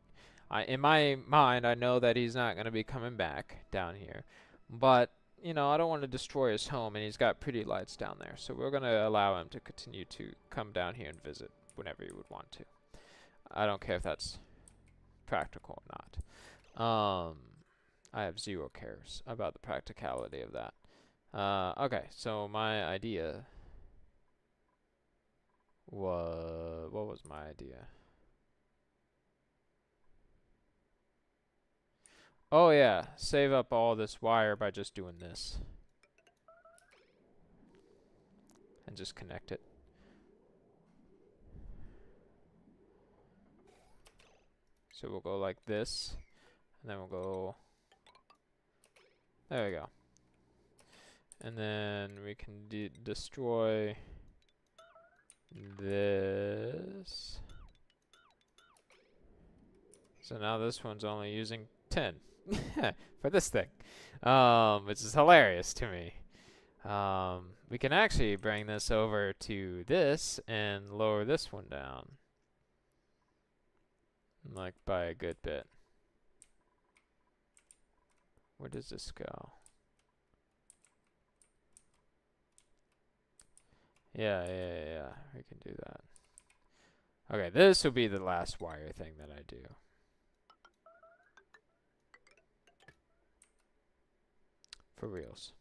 in my mind, I know that he's not going to be coming back down here. But, you know, I don't want to destroy his home, and he's got pretty lights down there. So we're going to allow him to continue to come down here and visit whenever he would want to. I don't care if that's practical or not. I have zero cares about the practicality of that. Okay, so my idea was... What was my idea? Oh yeah, save up all this wire by just doing this. And just connect it. So we'll go like this, and then we'll go, there we go. And then we can destroy this. So now this one's only using 10 for this thing, which is hilarious to me. We can actually bring this over to this and lower this one down, like by a good bit. Where does this go? Yeah, we can do that. Okay, this will be the last wire thing that I do. For reals.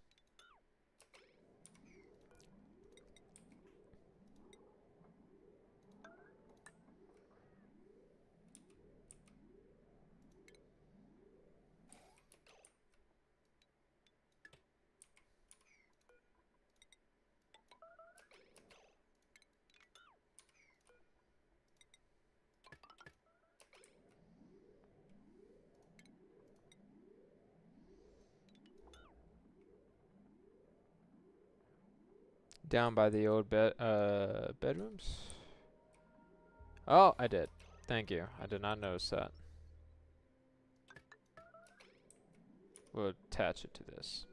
Down by the old bedrooms? Oh, I did. Thank you. I did not notice that. We'll attach it to this.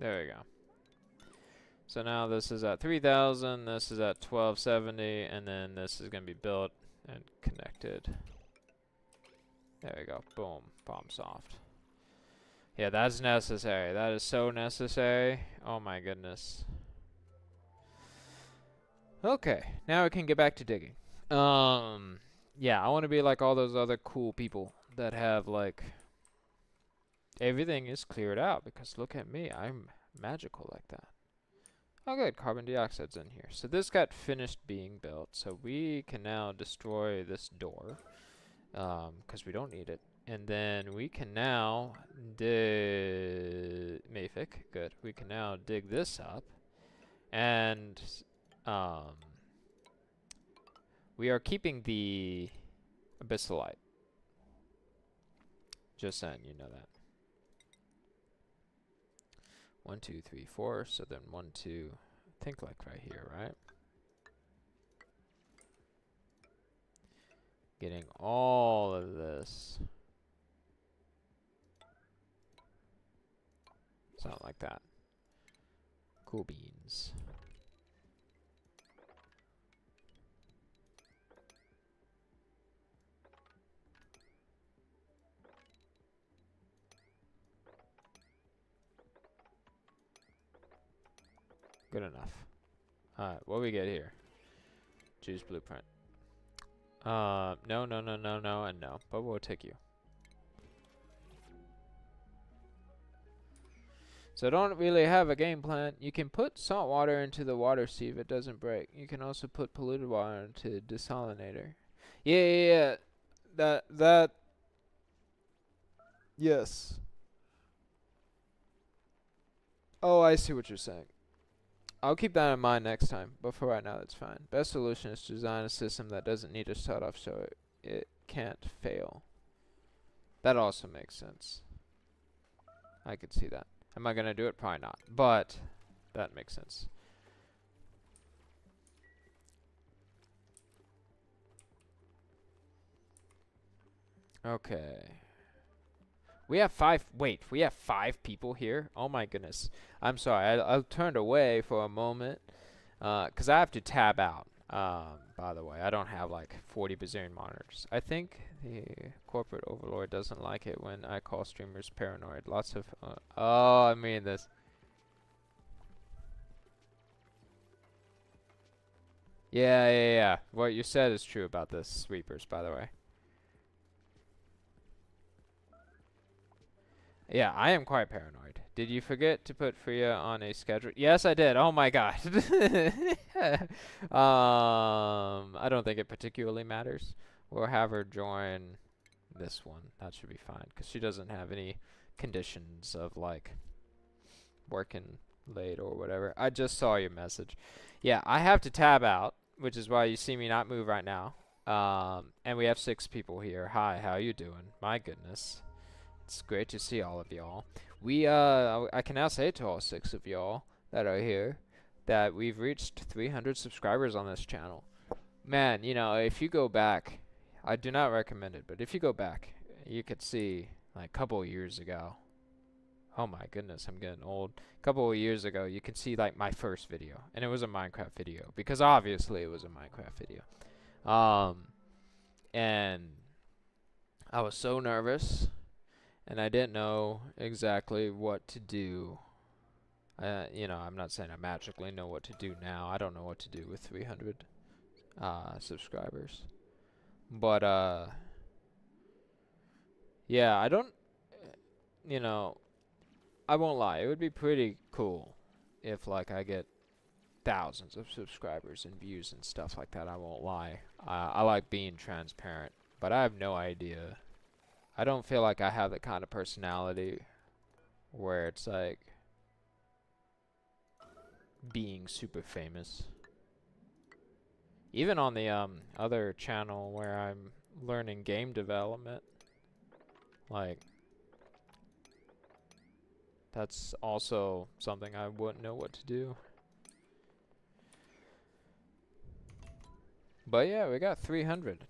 There we go. So now this is at 3,000, this is at 1270, and then this is going to be built and connected. There we go. Boom. Bomb soft. Yeah, that's necessary. That is so necessary. Oh my goodness. Okay, now we can get back to digging. Yeah, I want to be like all those other cool people that have like everything is cleared out, because look at me, I'm magical like that. Oh good, carbon dioxide's in here. So this got finished being built, so we can now destroy this door, because we don't need it. And then we can now dig Mafic, good. We can now dig this up, and we are keeping the abyssalite. Just saying, you know that. 1, 2, 3, 4. So then 1, 2. Think like right here, right? Getting all of this. Something like that. Cool beans. Good enough. Alright, what do we get here? Choose blueprint. No, and no. But we'll take you. So don't really have a game plan. You can put salt water into the water, see if it doesn't break. You can also put polluted water into desalinator. Yeah. That. Yes. Oh, I see what you're saying. I'll keep that in mind next time, but for right now, that's fine. Best solution is to design a system that doesn't need a shut-off so it can't fail. That also makes sense. I could see that. Am I going to do it? Probably not, but that makes sense. Okay. We have 5, wait, we have 5 people here? Oh my goodness. I'm sorry, I turned away for a moment, because I have to tab out, by the way. I don't have like 40 bazillion monitors. I think the corporate overlord doesn't like it when I call streamers paranoid. Lots of, oh, I mean this. Yeah. What you said is true about the sweepers, by the way. Yeah, I am quite paranoid. Did you forget to put Freya on a schedule? Yes, I did. Oh my god. I don't think it particularly matters. We'll have her join this one. That should be fine, because she doesn't have any conditions of like working late or whatever. I just saw your message. Yeah, I have to tab out, which is why you see me not move right now. And we have 6 people here. Hi, how you doing? My goodness. It's great to see all of y'all. I can now say to all 6 of y'all that are here that we've reached 300 subscribers on this channel. Man, you know, if you go back, I do not recommend it, but if you go back, you could see like a couple of years ago. Oh my goodness, I'm getting old. A couple of years ago, you can see like my first video, and it was a Minecraft video because obviously it was a Minecraft video. And I was so nervous, and I didn't know exactly what to do. You know, I'm not saying I magically know what to do now. I don't know what to do with 300 subscribers. But, yeah, I don't, you know, I won't lie. It would be pretty cool if, like, I get thousands of subscribers and views and stuff like that. I won't lie. I like being transparent, but I have no idea. I don't feel like I have the kind of personality where it's like being super famous. Even on the other channel where I'm learning game development, like that's also something I wouldn't know what to do. But yeah, we got 300,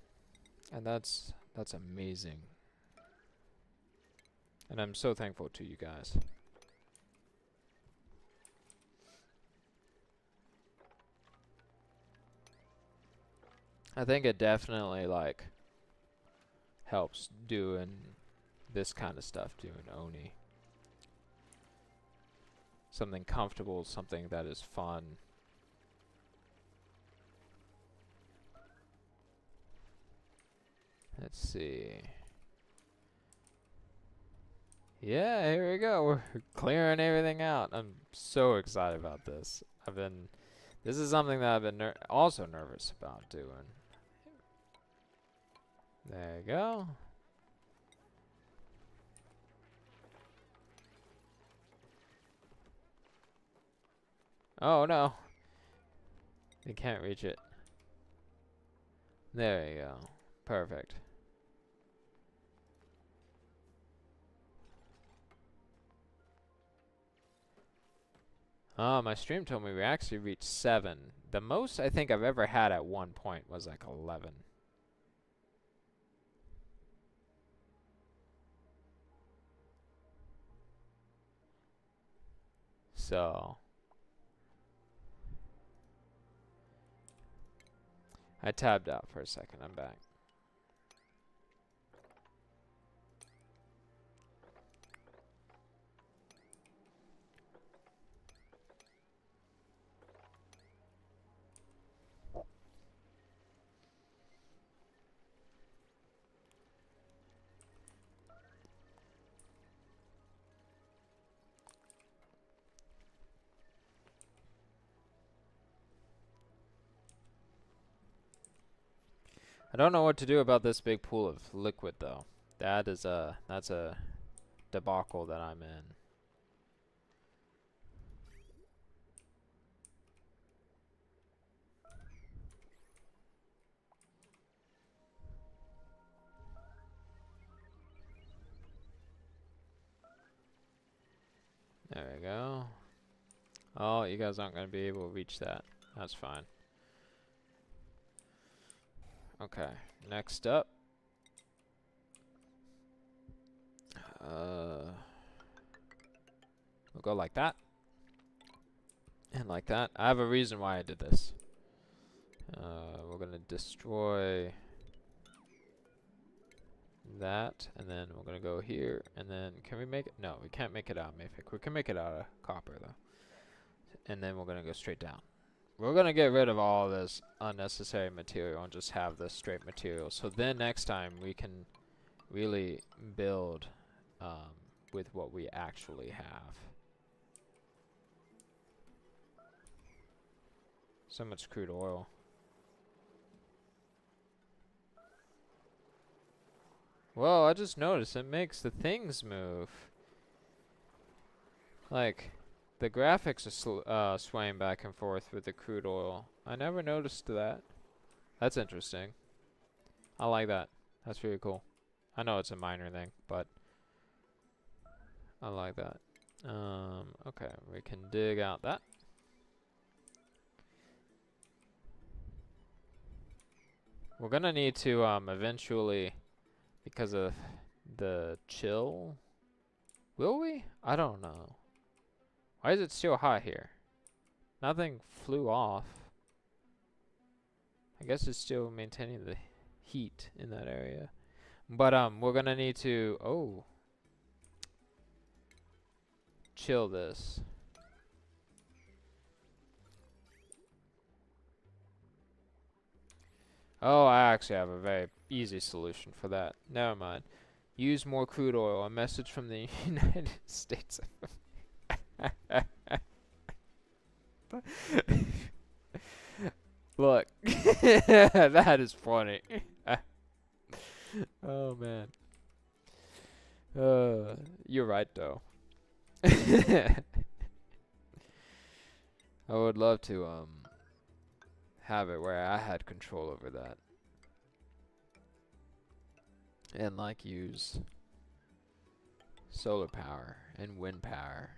and that's amazing. And I'm so thankful to you guys. I think it definitely like helps doing this kind of stuff, doing ONI. Something comfortable, something that is fun. Let's see. Yeah, here we go. We're clearing everything out. I'm so excited about this. This is something that I've been also nervous about doing. There you go. Oh no. You can't reach it. There you go. Perfect. My stream told me we actually reached 7. The most I think I've ever had at one point was like 11. So I tabbed out for a second. I'm back. I don't know what to do about this big pool of liquid though. That's a debacle that I'm in. There we go. Oh, you guys aren't going to be able to reach that. That's fine. Okay, next up. We'll go like that. And like that. I have a reason why I did this. We're going to destroy that, and then we're going to go here, and then can we make it? No, we can't make it out of Mayfic. We can make it out of copper, though. And then we're going to go straight down. We're going to get rid of all this unnecessary material and just have this straight material. So then next time we can really build with what we actually have. So much crude oil. Whoa, I just noticed it makes the things move. Like, The graphics are swaying back and forth with the crude oil. I never noticed that. That's interesting. I like that. That's really cool. I know it's a minor thing, but I like that. Okay, we can dig out that. We're gonna need to eventually, because of the chill. Will we? I don't know. Why is it still hot here? Nothing flew off. I guess it's still maintaining the heat in that area. But we're gonna need to chill this. Oh, I actually have a very easy solution for that. Never mind. Use more crude oil. A message from the United States. Look. That is funny. Oh, man. You're right, though. I would love to, have it where I had control over that. And, like, use solar power and wind power.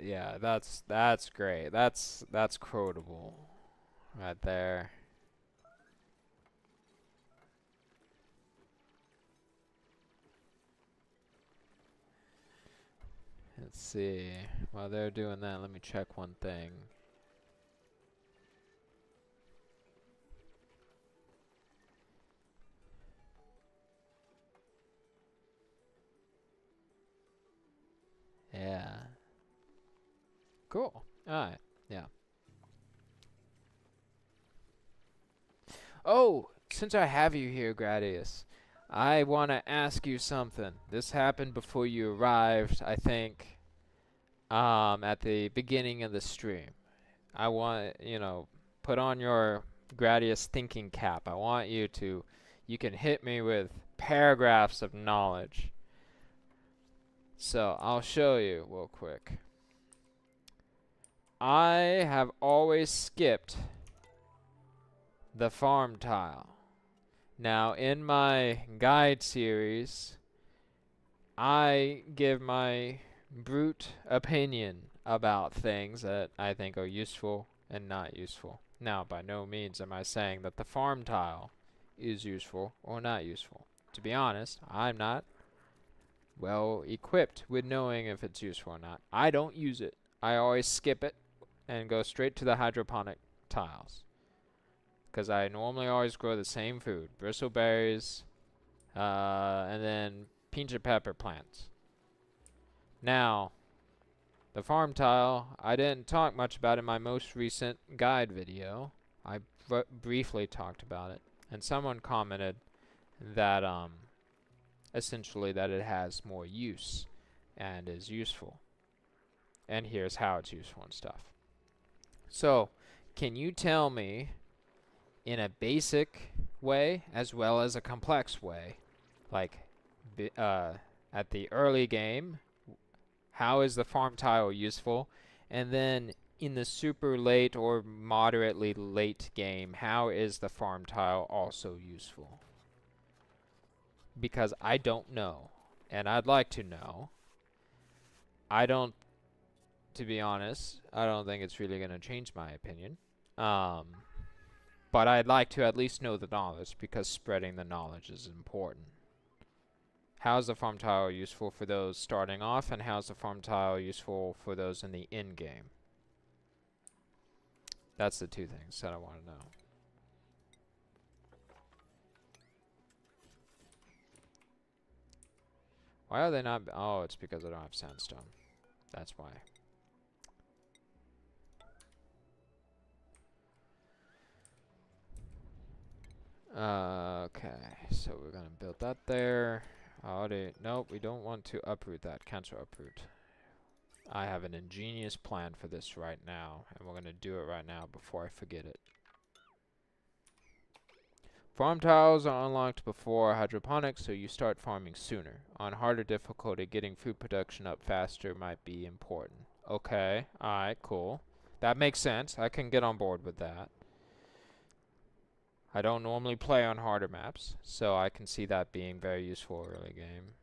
Yeah, that's great. That's quotable right there. Let's see. While they're doing that, let me check one thing. Yeah. Cool. Alright. Yeah. Oh, since I have you here, Gradius, I want to ask you something. This happened before you arrived, I think, at the beginning of the stream. I want, put on your Gradius thinking cap. I want you can hit me with paragraphs of knowledge. So, I'll show you real quick. I have always skipped the farm tile. Now, in my guide series, I give my brute opinion about things that I think are useful and not useful. Now, by no means am I saying that the farm tile is useful or not useful. To be honest, I'm not well equipped with knowing if it's useful or not. I don't use it. I always skip it and go straight to the hydroponic tiles. Because I normally always grow the same food. Bristleberries, and then peach and pepper plants. Now, the farm tile, I didn't talk much about in my most recent guide video. I briefly talked about it. And someone commented that, essentially that it has more use and is useful. And here's how it's useful and stuff. So, can you tell me, in a basic way as well as a complex way, like at the early game, how is the farm tile useful? And then in the super late or moderately late game, how is the farm tile also useful? Because I don't know, and I'd like to know. To be honest, I don't think it's really going to change my opinion. But I'd like to at least know the knowledge, because spreading the knowledge is important. How's the farm tile useful for those starting off, and how's the farm tile useful for those in the end game? That's the two things that I want to know. Why are they not? Oh, it's because I don't have sandstone. That's why. Okay, so we're gonna build that there. Nope, we don't want to uproot that. Cancel uproot. I have an ingenious plan for this right now, and we're gonna do it right now before I forget it. Farm tiles are unlocked before hydroponics, so you start farming sooner. On harder difficulty, getting food production up faster might be important. Okay, alright, cool. That makes sense. I can get on board with that. I don't normally play on harder maps, so I can see that being very useful early game.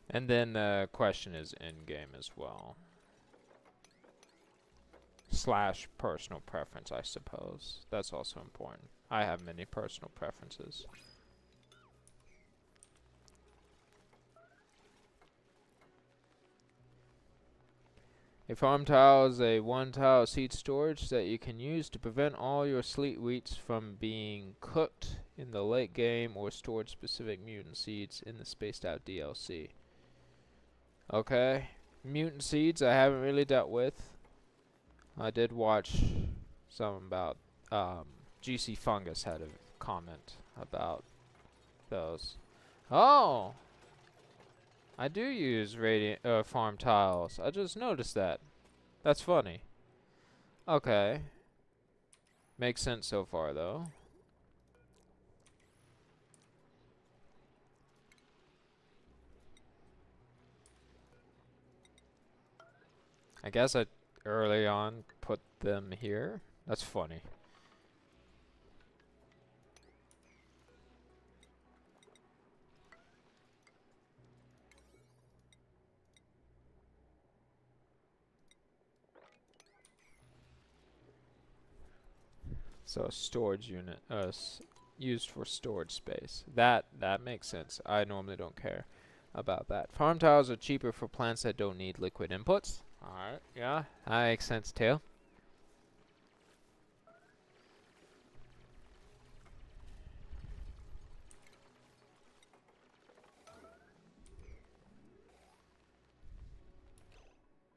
And then the question is in-game as well. Slash personal preference, I suppose. That's also important. I have many personal preferences. A farm tile is a one-tile seed storage that you can use to prevent all your sleet wheats from being cooked in the late game or stored specific mutant seeds in the Spaced Out DLC. Okay, mutant seeds I haven't really dealt with. I did watch some about GC Fungus had a comment about those. Oh, I do use radiant farm tiles. I just noticed that. That's funny. Okay, makes sense so far though. I guess I early on put them here. That's funny. So a storage unit, used for storage space. That makes sense. I normally don't care about that. Farm tiles are cheaper for plants that don't need liquid inputs. Alright, yeah, that makes sense too.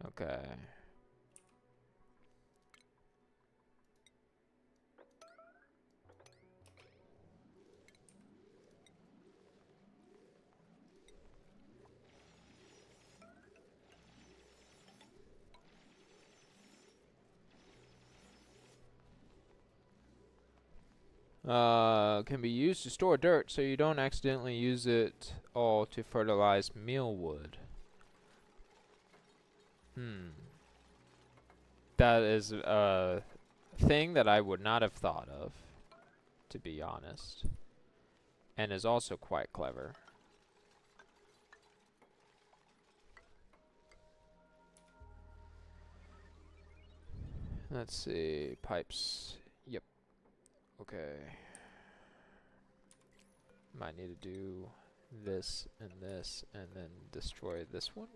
Okay. Can be used to store dirt so you don't accidentally use it all to fertilize mealwood. That is a thing that I would not have thought of, to be honest. And is also quite clever. Let's see, pipes. Yep. Okay. Might need to do this, and then destroy this one.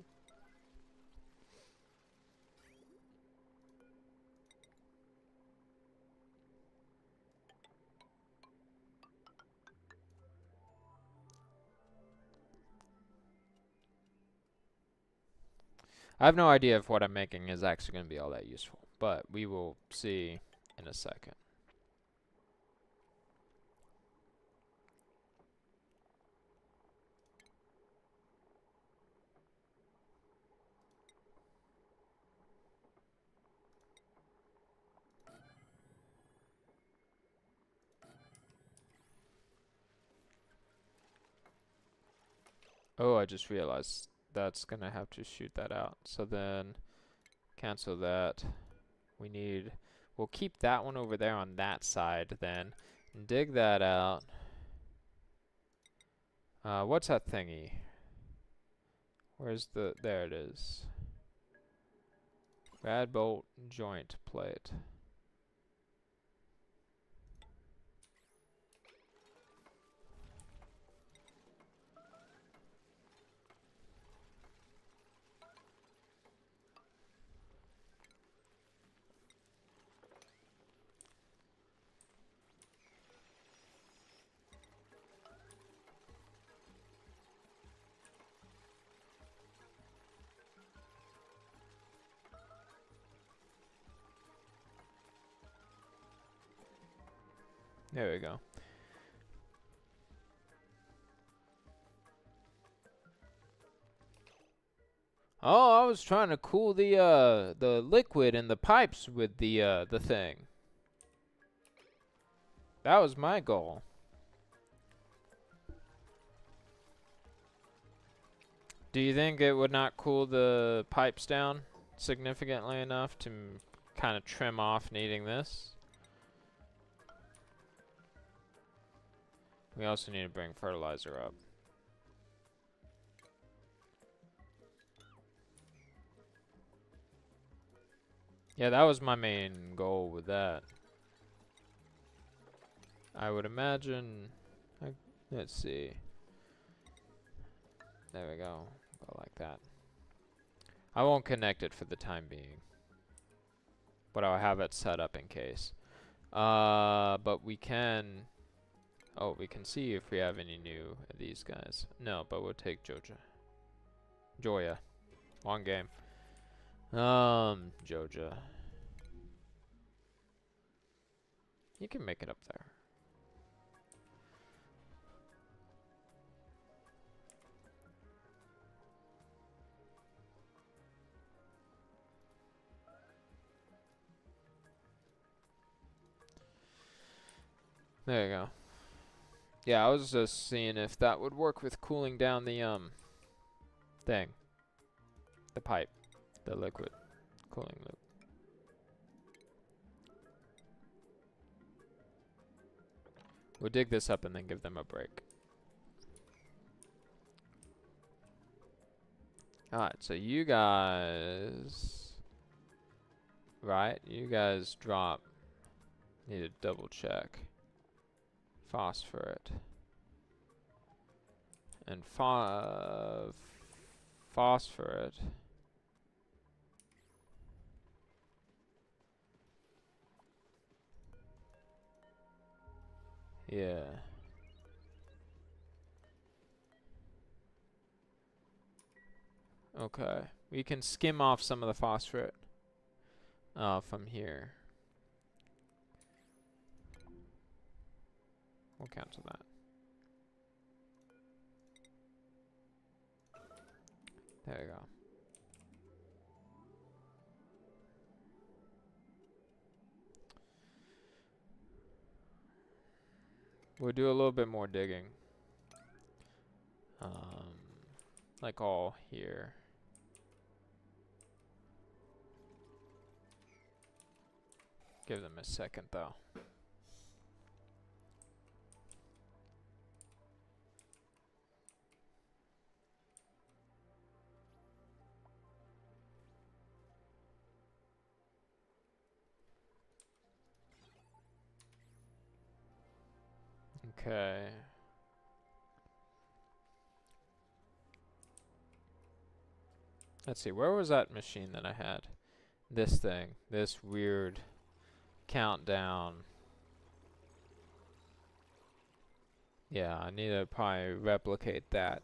I have no idea if what I'm making is actually going to be all that useful, but we will see in a second. Oh, I just realized that's going to have to shoot that out. So then cancel that. We'll keep that one over there on that side then. Dig that out. What's that thingy? Where's the... There it is. Rad bolt joint plate. There we go. Oh, I was trying to cool the liquid in the pipes with the thing. That was my goal. Do you think it would not cool the pipes down significantly enough to kind of trim off needing this? We also need to bring fertilizer up. Yeah, that was my main goal with that. I would imagine... let's see. There we go. Go like that. I won't connect it for the time being, but I'll have it set up in case. But we can... Oh, we can see if we have any new of these guys. No, but we'll take Joya. Long game. Joja. You can make it up there. There you go. Yeah, I was just seeing if that would work with cooling down the thing. The pipe. The liquid cooling loop. We'll dig this up and then give them a break. Alright, so you guys... Right, you guys drop... Need to double check. Phosphorate. And phosphorate. Yeah. Okay. We can skim off some of the phosphorate from here. We'll cancel that. There we go. We'll do a little bit more digging. Like all here. Give them a second though. Okay. Let's see, where was that machine that I had? This thing, this weird countdown. Yeah, I need to probably replicate that.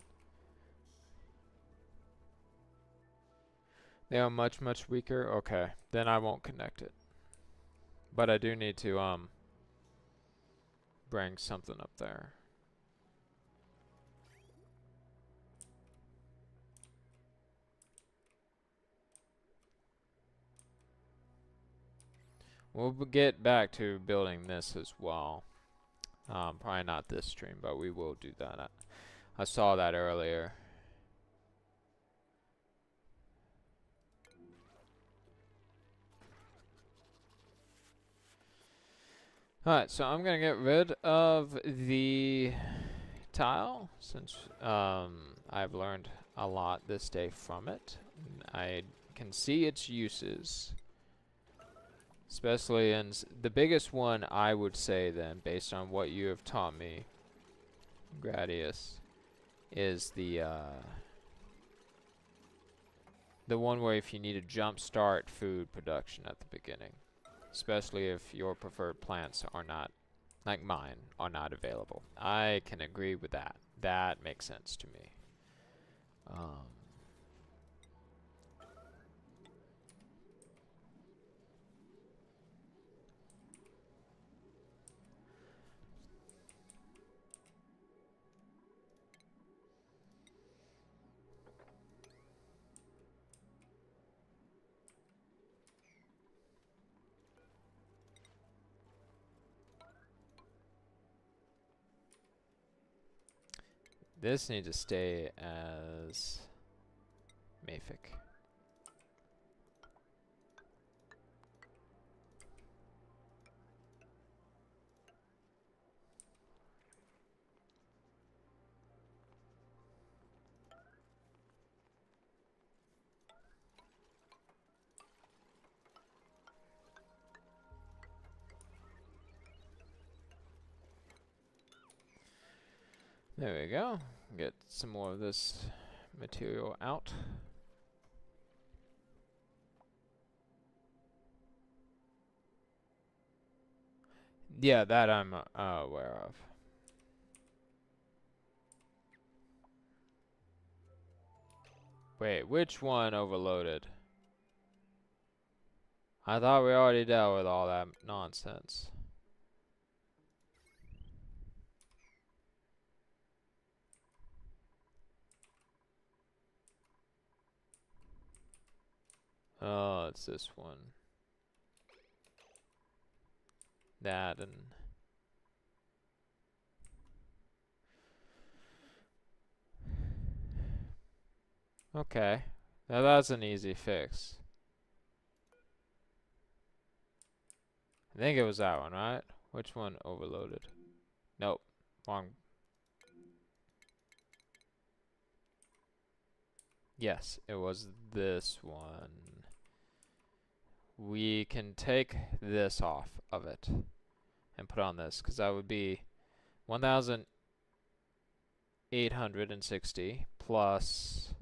They are much, much weaker? Okay, then I won't connect it. But I do need to, bring something up there. We'll get back to building this as well. Probably not this stream, but we will do that. I saw that earlier. Alright, so I'm gonna get rid of the tile since I've learned a lot this day from it. I can see its uses, especially in the biggest one, I would say then, based on what you have taught me, Gradius, is the one where if you need to jumpstart food production at the beginning, especially if your preferred plants are not, like mine, are not available. I can agree with that. That makes sense to me. This needs to stay as Mafic. There we go. Get some more of this material out. Yeah, that I'm aware of. Wait, which one overloaded? I thought we already dealt with all that nonsense. Oh, it's this one. That and... Okay. Now that's an easy fix. I think it was that one, right? Which one overloaded? Nope. Wrong. Yes, it was this one. We can take this off of it and put on this, because that would be 1,860 plus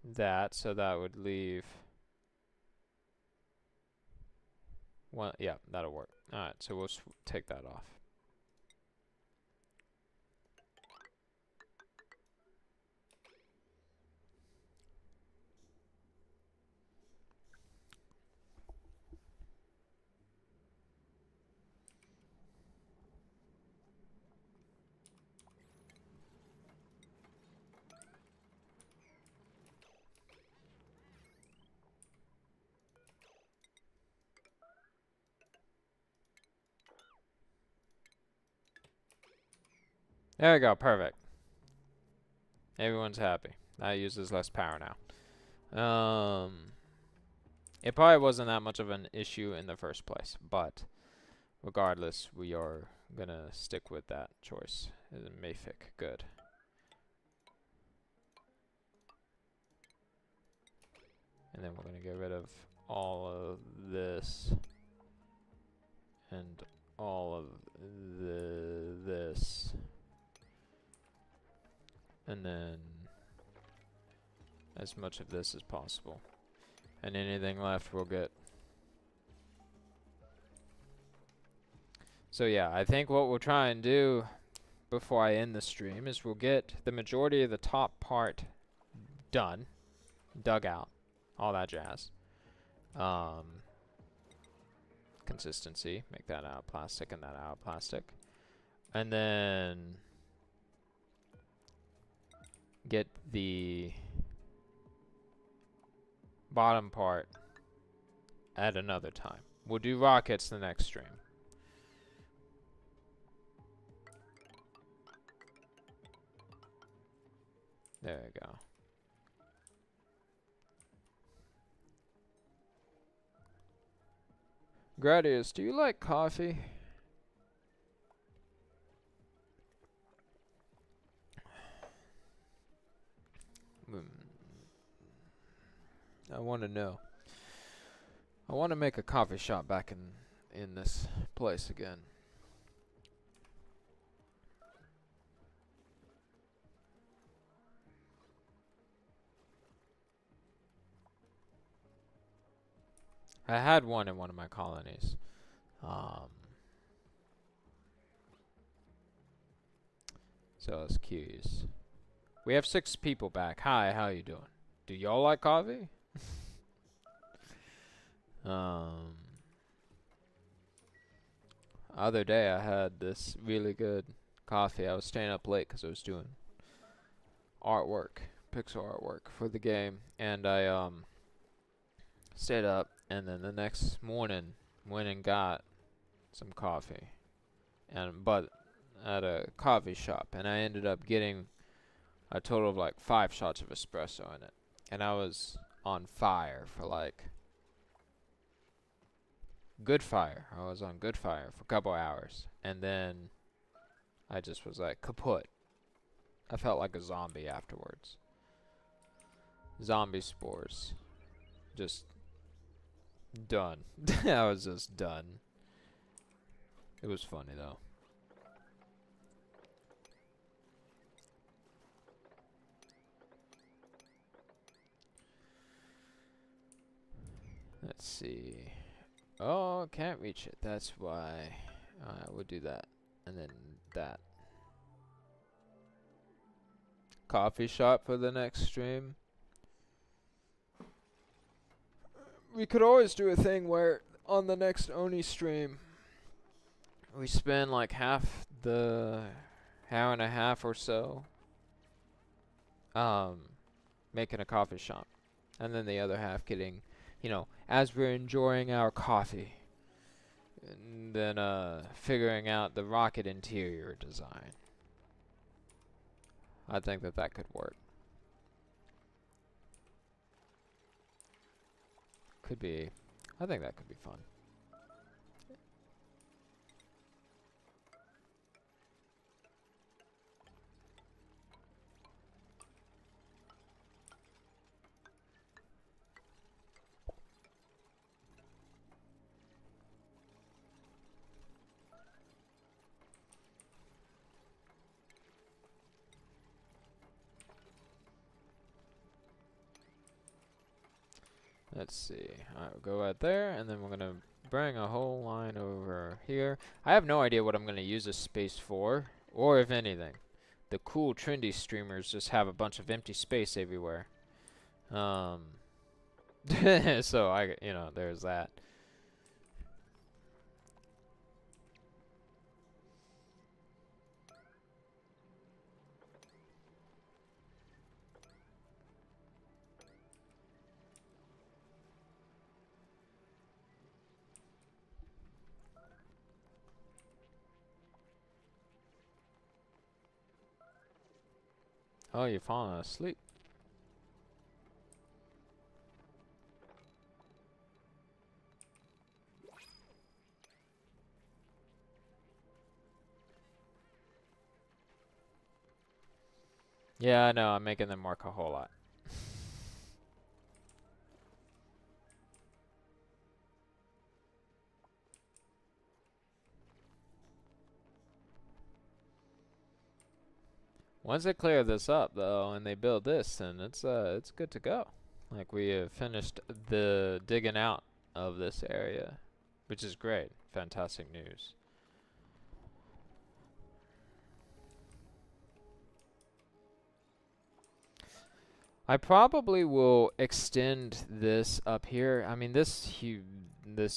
that, so that would leave one. Yeah, that'll work. Alright, so we'll take that off. There we go, perfect. Everyone's happy. That uses less power now. It probably wasn't that much of an issue in the first place, but regardless, we are gonna stick with that choice. Mafic, good. And then we're gonna get rid of all of this and all of this. And then as much of this as possible. And anything left we'll get. So yeah, I think what we'll try and do before I end the stream is we'll get the majority of the top part done, dug out, all that jazz. Consistency, make that out of plastic and that out of plastic. And then get the bottom part at another time. We'll do rockets the next stream. There we go. Gradius, do you like coffee? I want to know. I want to make a coffee shop back in this place again. I had one in one of my colonies. So I was curious. We have 6 people back. Hi, how you doing? Do y'all like coffee? Other day I had this really good coffee. I was staying up late because I was doing artwork, pixel artwork for the game, and I stayed up, and then the next morning went and got some coffee, but at a coffee shop, and I ended up getting a total of like 5 shots of espresso in it, and I was on fire for like good fire. I was on good fire for a couple hours, and then I just was like kaput. I felt like a zombie afterwards. Zombie spores. Just done. I was just done. It was funny though. Let's see. Oh, can't reach it. That's why. We'll do that. And then that. Coffee shop for the next stream. We could always do a thing where on the next ONI stream we spend like half the hour and a half or so making a coffee shop, and then the other half getting, you know, as we're enjoying our coffee, and then figuring out the rocket interior design. I think that could work. Could be. I think that could be fun. Let's see. Alright, we'll go right there, and then we're gonna bring a whole line over here. I have no idea what I'm gonna use this space for, or if anything. The cool, trendy streamers just have a bunch of empty space everywhere. So you know, there's that. Oh, you're falling asleep. Yeah, I know, I'm making them work a whole lot. Once they clear this up, though, and they build this, then it's good to go. Like, we have finished the digging out of this area, which is great. Fantastic news. I probably will extend this up here. I mean, this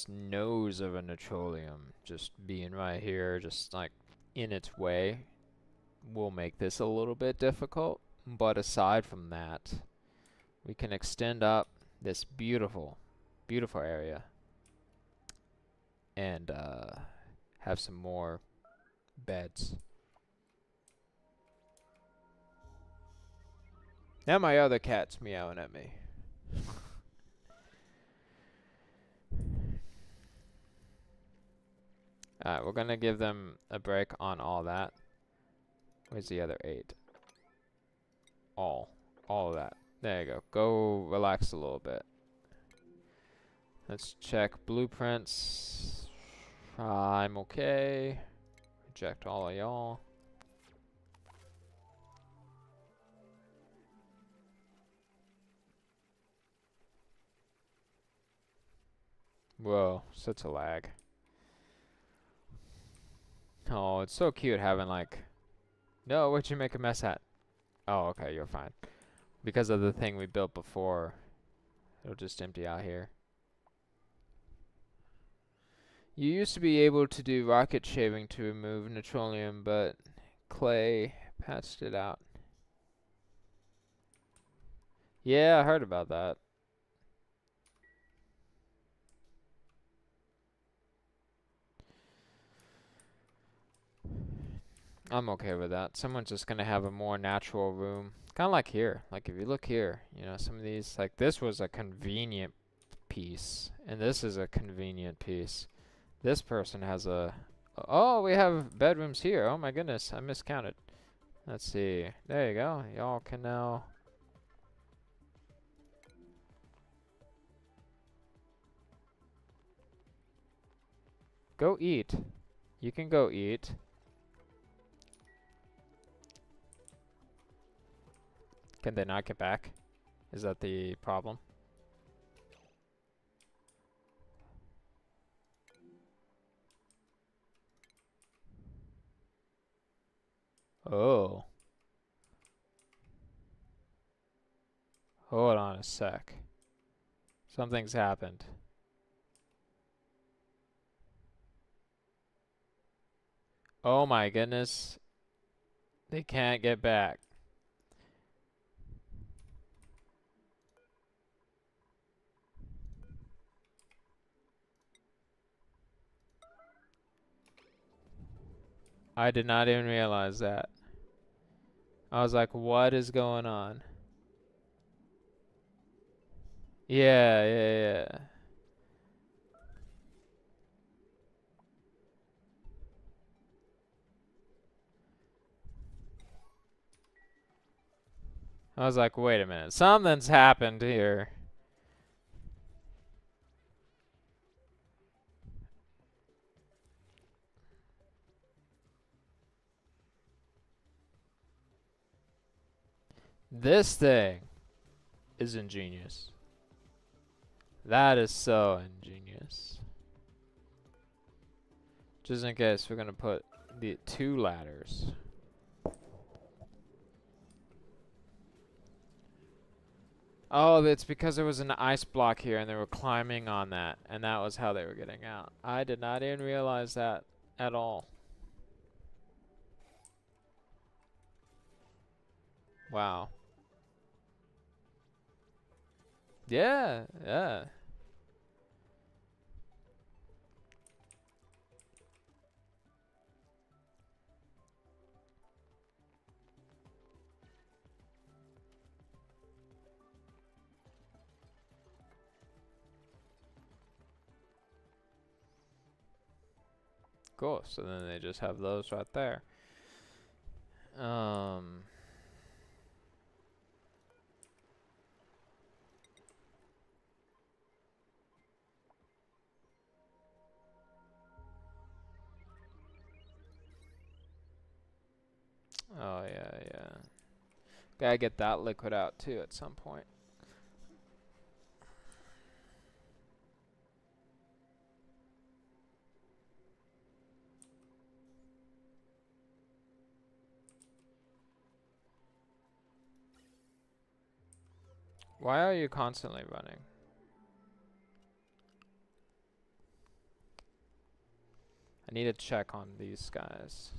nose of a Neutralium just being right here, just like in its way, will make this a little bit difficult. But aside from that, we can extend up this beautiful, beautiful area and have some more beds. Now my other cat's meowing at me. Alright, we're gonna give them a break on all that. Where's the other 8? All of that. There you go. Go relax a little bit. Let's check blueprints. I'm okay. Reject all of y'all. Whoa, such a lag. Oh, it's so cute having like... No, what'd you make a mess at? Oh, okay, you're fine. Because of the thing we built before, it'll just empty out here. You used to be able to do rocket shaving to remove petroleum, but Clay patched it out. Yeah, I heard about that. I'm okay with that. Someone's just gonna have a more natural room. Kind of like here. Like if you look here, you know, some of these, like this was a convenient piece, and this is a convenient piece. This person has a... Oh, we have bedrooms here. Oh my goodness, I miscounted. Let's see. There you go. Y'all can now... Go eat. You can go eat. Can they not get back? Is that the problem? Oh. Hold on a sec. Something's happened. Oh my goodness. They can't get back. I did not even realize that. I was like, what is going on? Yeah, yeah, yeah. I was like, wait a minute. Something's happened here. This thing is ingenious. That is so ingenious. Just in case, we're gonna put the 2 ladders. Oh, it's because there was an ice block here and they were climbing on that, and that was how they were getting out. I did not even realize that at all. Wow. Yeah, yeah. Cool. So then they just have those right there. Oh yeah, yeah. Gotta get that liquid out too at some point. Why are you constantly running? I need to check on these guys.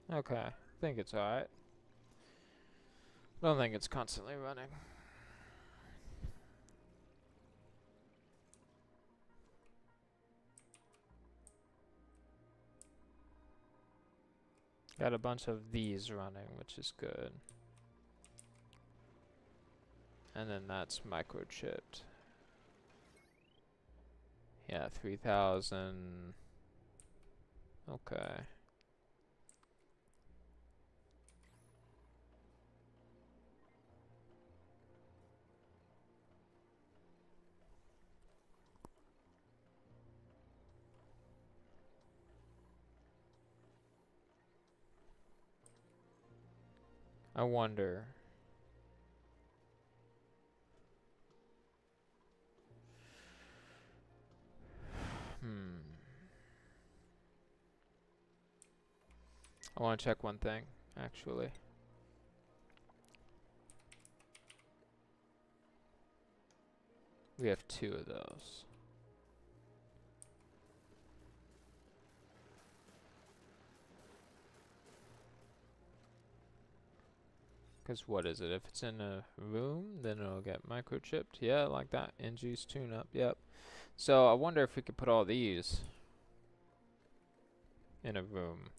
Okay, I think it's alright. Don't think it's constantly running. Got a bunch of these running, which is good. And then that's microchipped. Yeah, 3,000. Okay. I wonder. I want to check one thing, actually. We have 2 of those. Because what is it? If it's in a room, then it'll get microchipped. Yeah, like that. NG's tune-up. Yep. So I wonder if we could put all these in a room.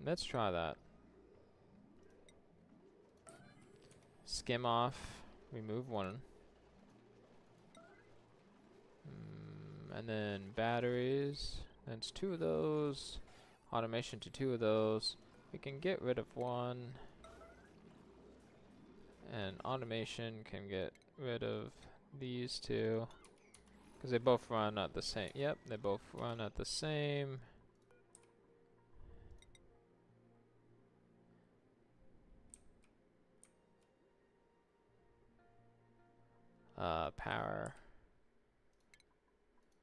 Let's try that. Skim off. Remove one. And then batteries. That's 2 of those. Automation to 2 of those. We can get rid of one. And automation can get rid of these 2. Because they both run at the same. Yep, they both run at the same. Power.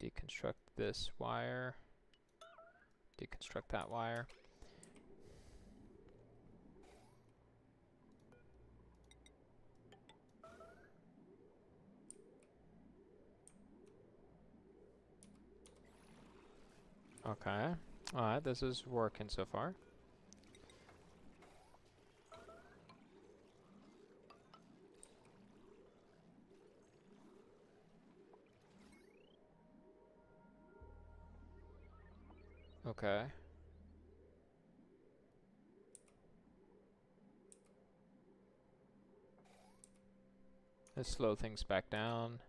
Deconstruct this wire. Deconstruct that wire. Okay. Alright, this is working so far. Okay. Let's slow things back down.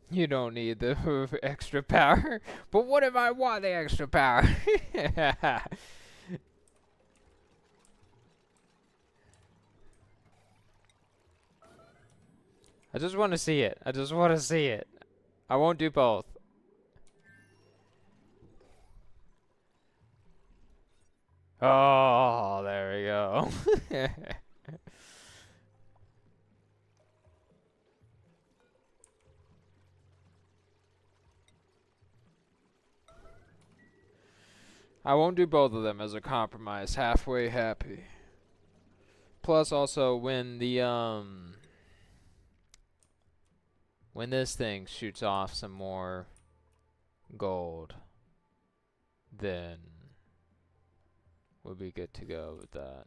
You don't need the extra power. But what if I want the extra power? I just want to see it. I just want to see it. I won't do both. Oh, there we go. I won't do both of them as a compromise. Halfway happy. Plus, also, when the when this thing shoots off some more gold, then we'll be good to go with that.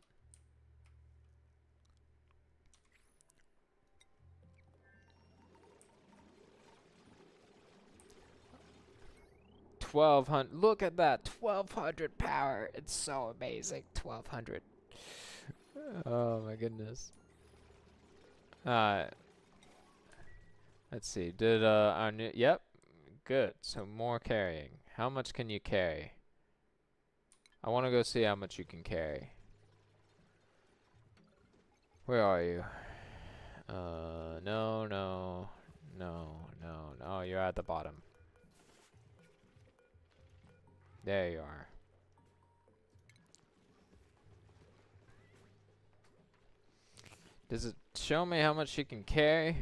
Look at that, 1,200 power. It's so amazing. 1,200. Oh my goodness. Let's see. Did our new? Yep. Good. So more carrying. How much can you carry? I want to go see how much you can carry. Where are you? No, no, no, no, no. You're at the bottom. There you are. Does it show me how much she can carry?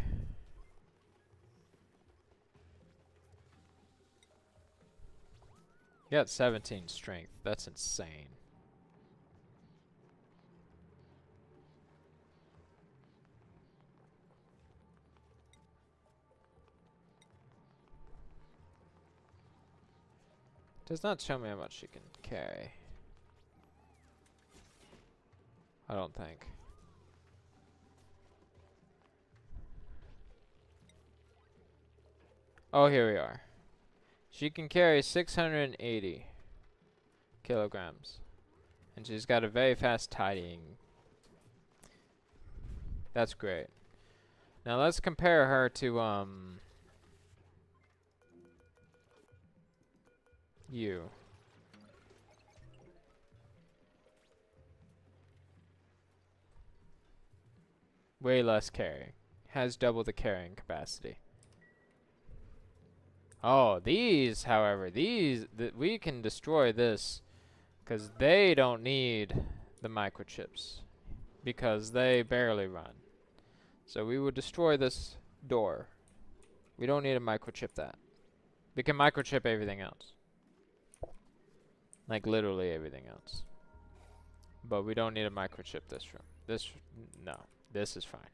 You got 17 strength. That's insane. Does not show me how much she can carry. I don't think. Oh, here we are. She can carry 680 kilograms. And she's got a very fast tidying. That's great. Now let's compare her to, you. Way less carrying. Has double the carrying capacity. Oh, these, however, we can destroy this because they don't need the microchips because they barely run. So we would destroy this door. We don't need to microchip that. We can microchip everything else. Like literally everything else. But we don't need to microchip this room. No, this is fine.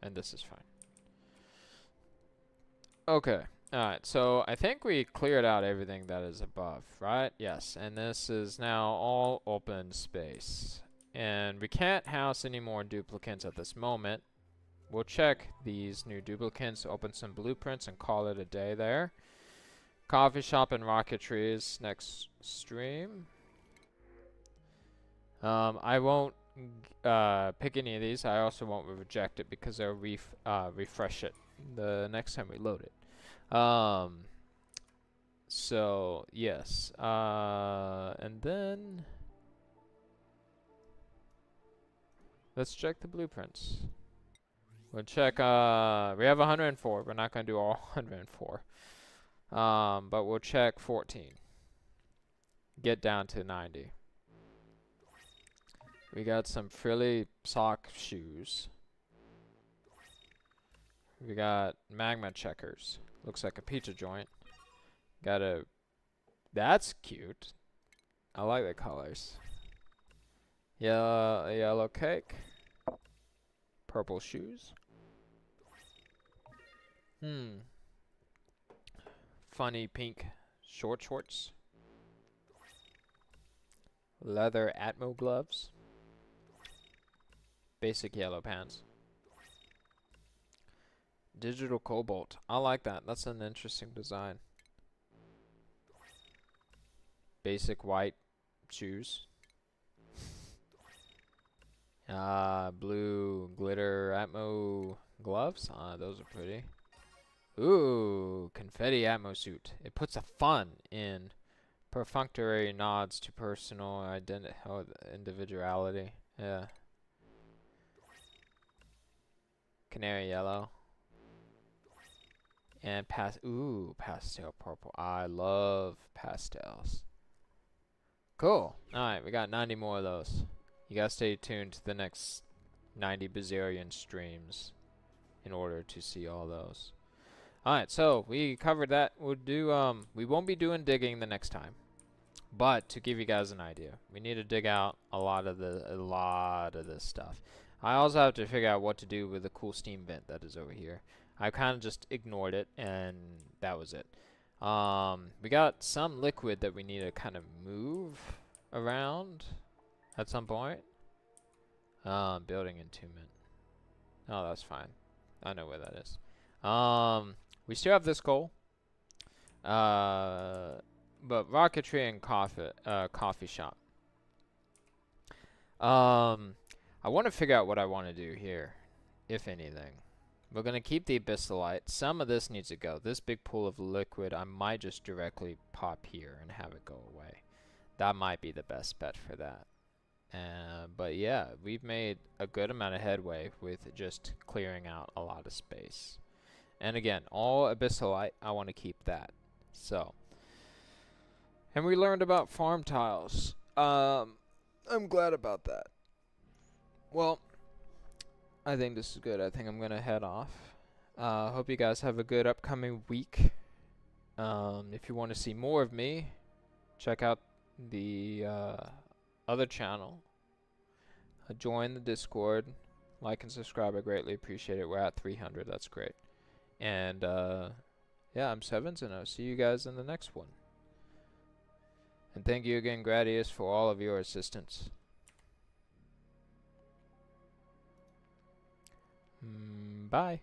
And this is fine. Okay, alright, so I think we cleared out everything that is above, right? Yes, and this is now all open space. And we can't house any more duplicates at this moment. We'll check these new duplicates, open some blueprints, and call it a day there. Coffee shop and rocketry is next stream. I won't pick any of these. I also won't reject it because they'll refresh it the next time we load it. So yes, and then let's check the blueprints. We'll check, we have 104. We're not going to do all 104. But we'll check 14. Get down to 90. We got some frilly sock shoes. We got magma checkers. Looks like a pizza joint. Got a... That's cute. I like the colors. Yellow cake. Purple shoes. Funny pink shorts. Leather Atmo gloves. Basic yellow pants. Digital cobalt. I like that. That's an interesting design. Basic white shoes. Blue glitter Atmo gloves. Those are pretty. Ooh, confetti Atmo suit. It puts a fun in perfunctory nods to personal individuality. Yeah. Canary yellow. And pastel purple. I love pastels. Cool. Alright, we got 90 more of those. You gotta stay tuned to the next 90 bazillion streams in order to see all those. Alright, so we covered that. We'll do, we won't be doing digging the next time. But to give you guys an idea, we need to dig out a lot of this stuff. I also have to figure out what to do with the cool steam vent that is over here. I kind of just ignored it, and that was it. We got some liquid that we need to kind of move around at some point. Building entombment. Oh, that's fine. I know where that is. We still have this coal. But rocketry and coffee shop. I want to figure out what I want to do here, if anything. We're going to keep the abyssalite. Some of this needs to go. This big pool of liquid, I might just directly pop here and have it go away. That might be the best bet for that. But yeah, we've made a good amount of headway with just clearing out a lot of space. And again, all abyssalite, I want to keep that. So, and we learned about farm tiles. I'm glad about that. Well, I think this is good. I think I'm gonna head off. Hope you guys have a good upcoming week. If you want to see more of me, check out the other channel. Join the Discord. Like and subscribe. I greatly appreciate it. We're at 300. That's great. And yeah, I'm Sevens, and I'll see you guys in the next one. And thank you again, Gradius, for all of your assistance. Bye.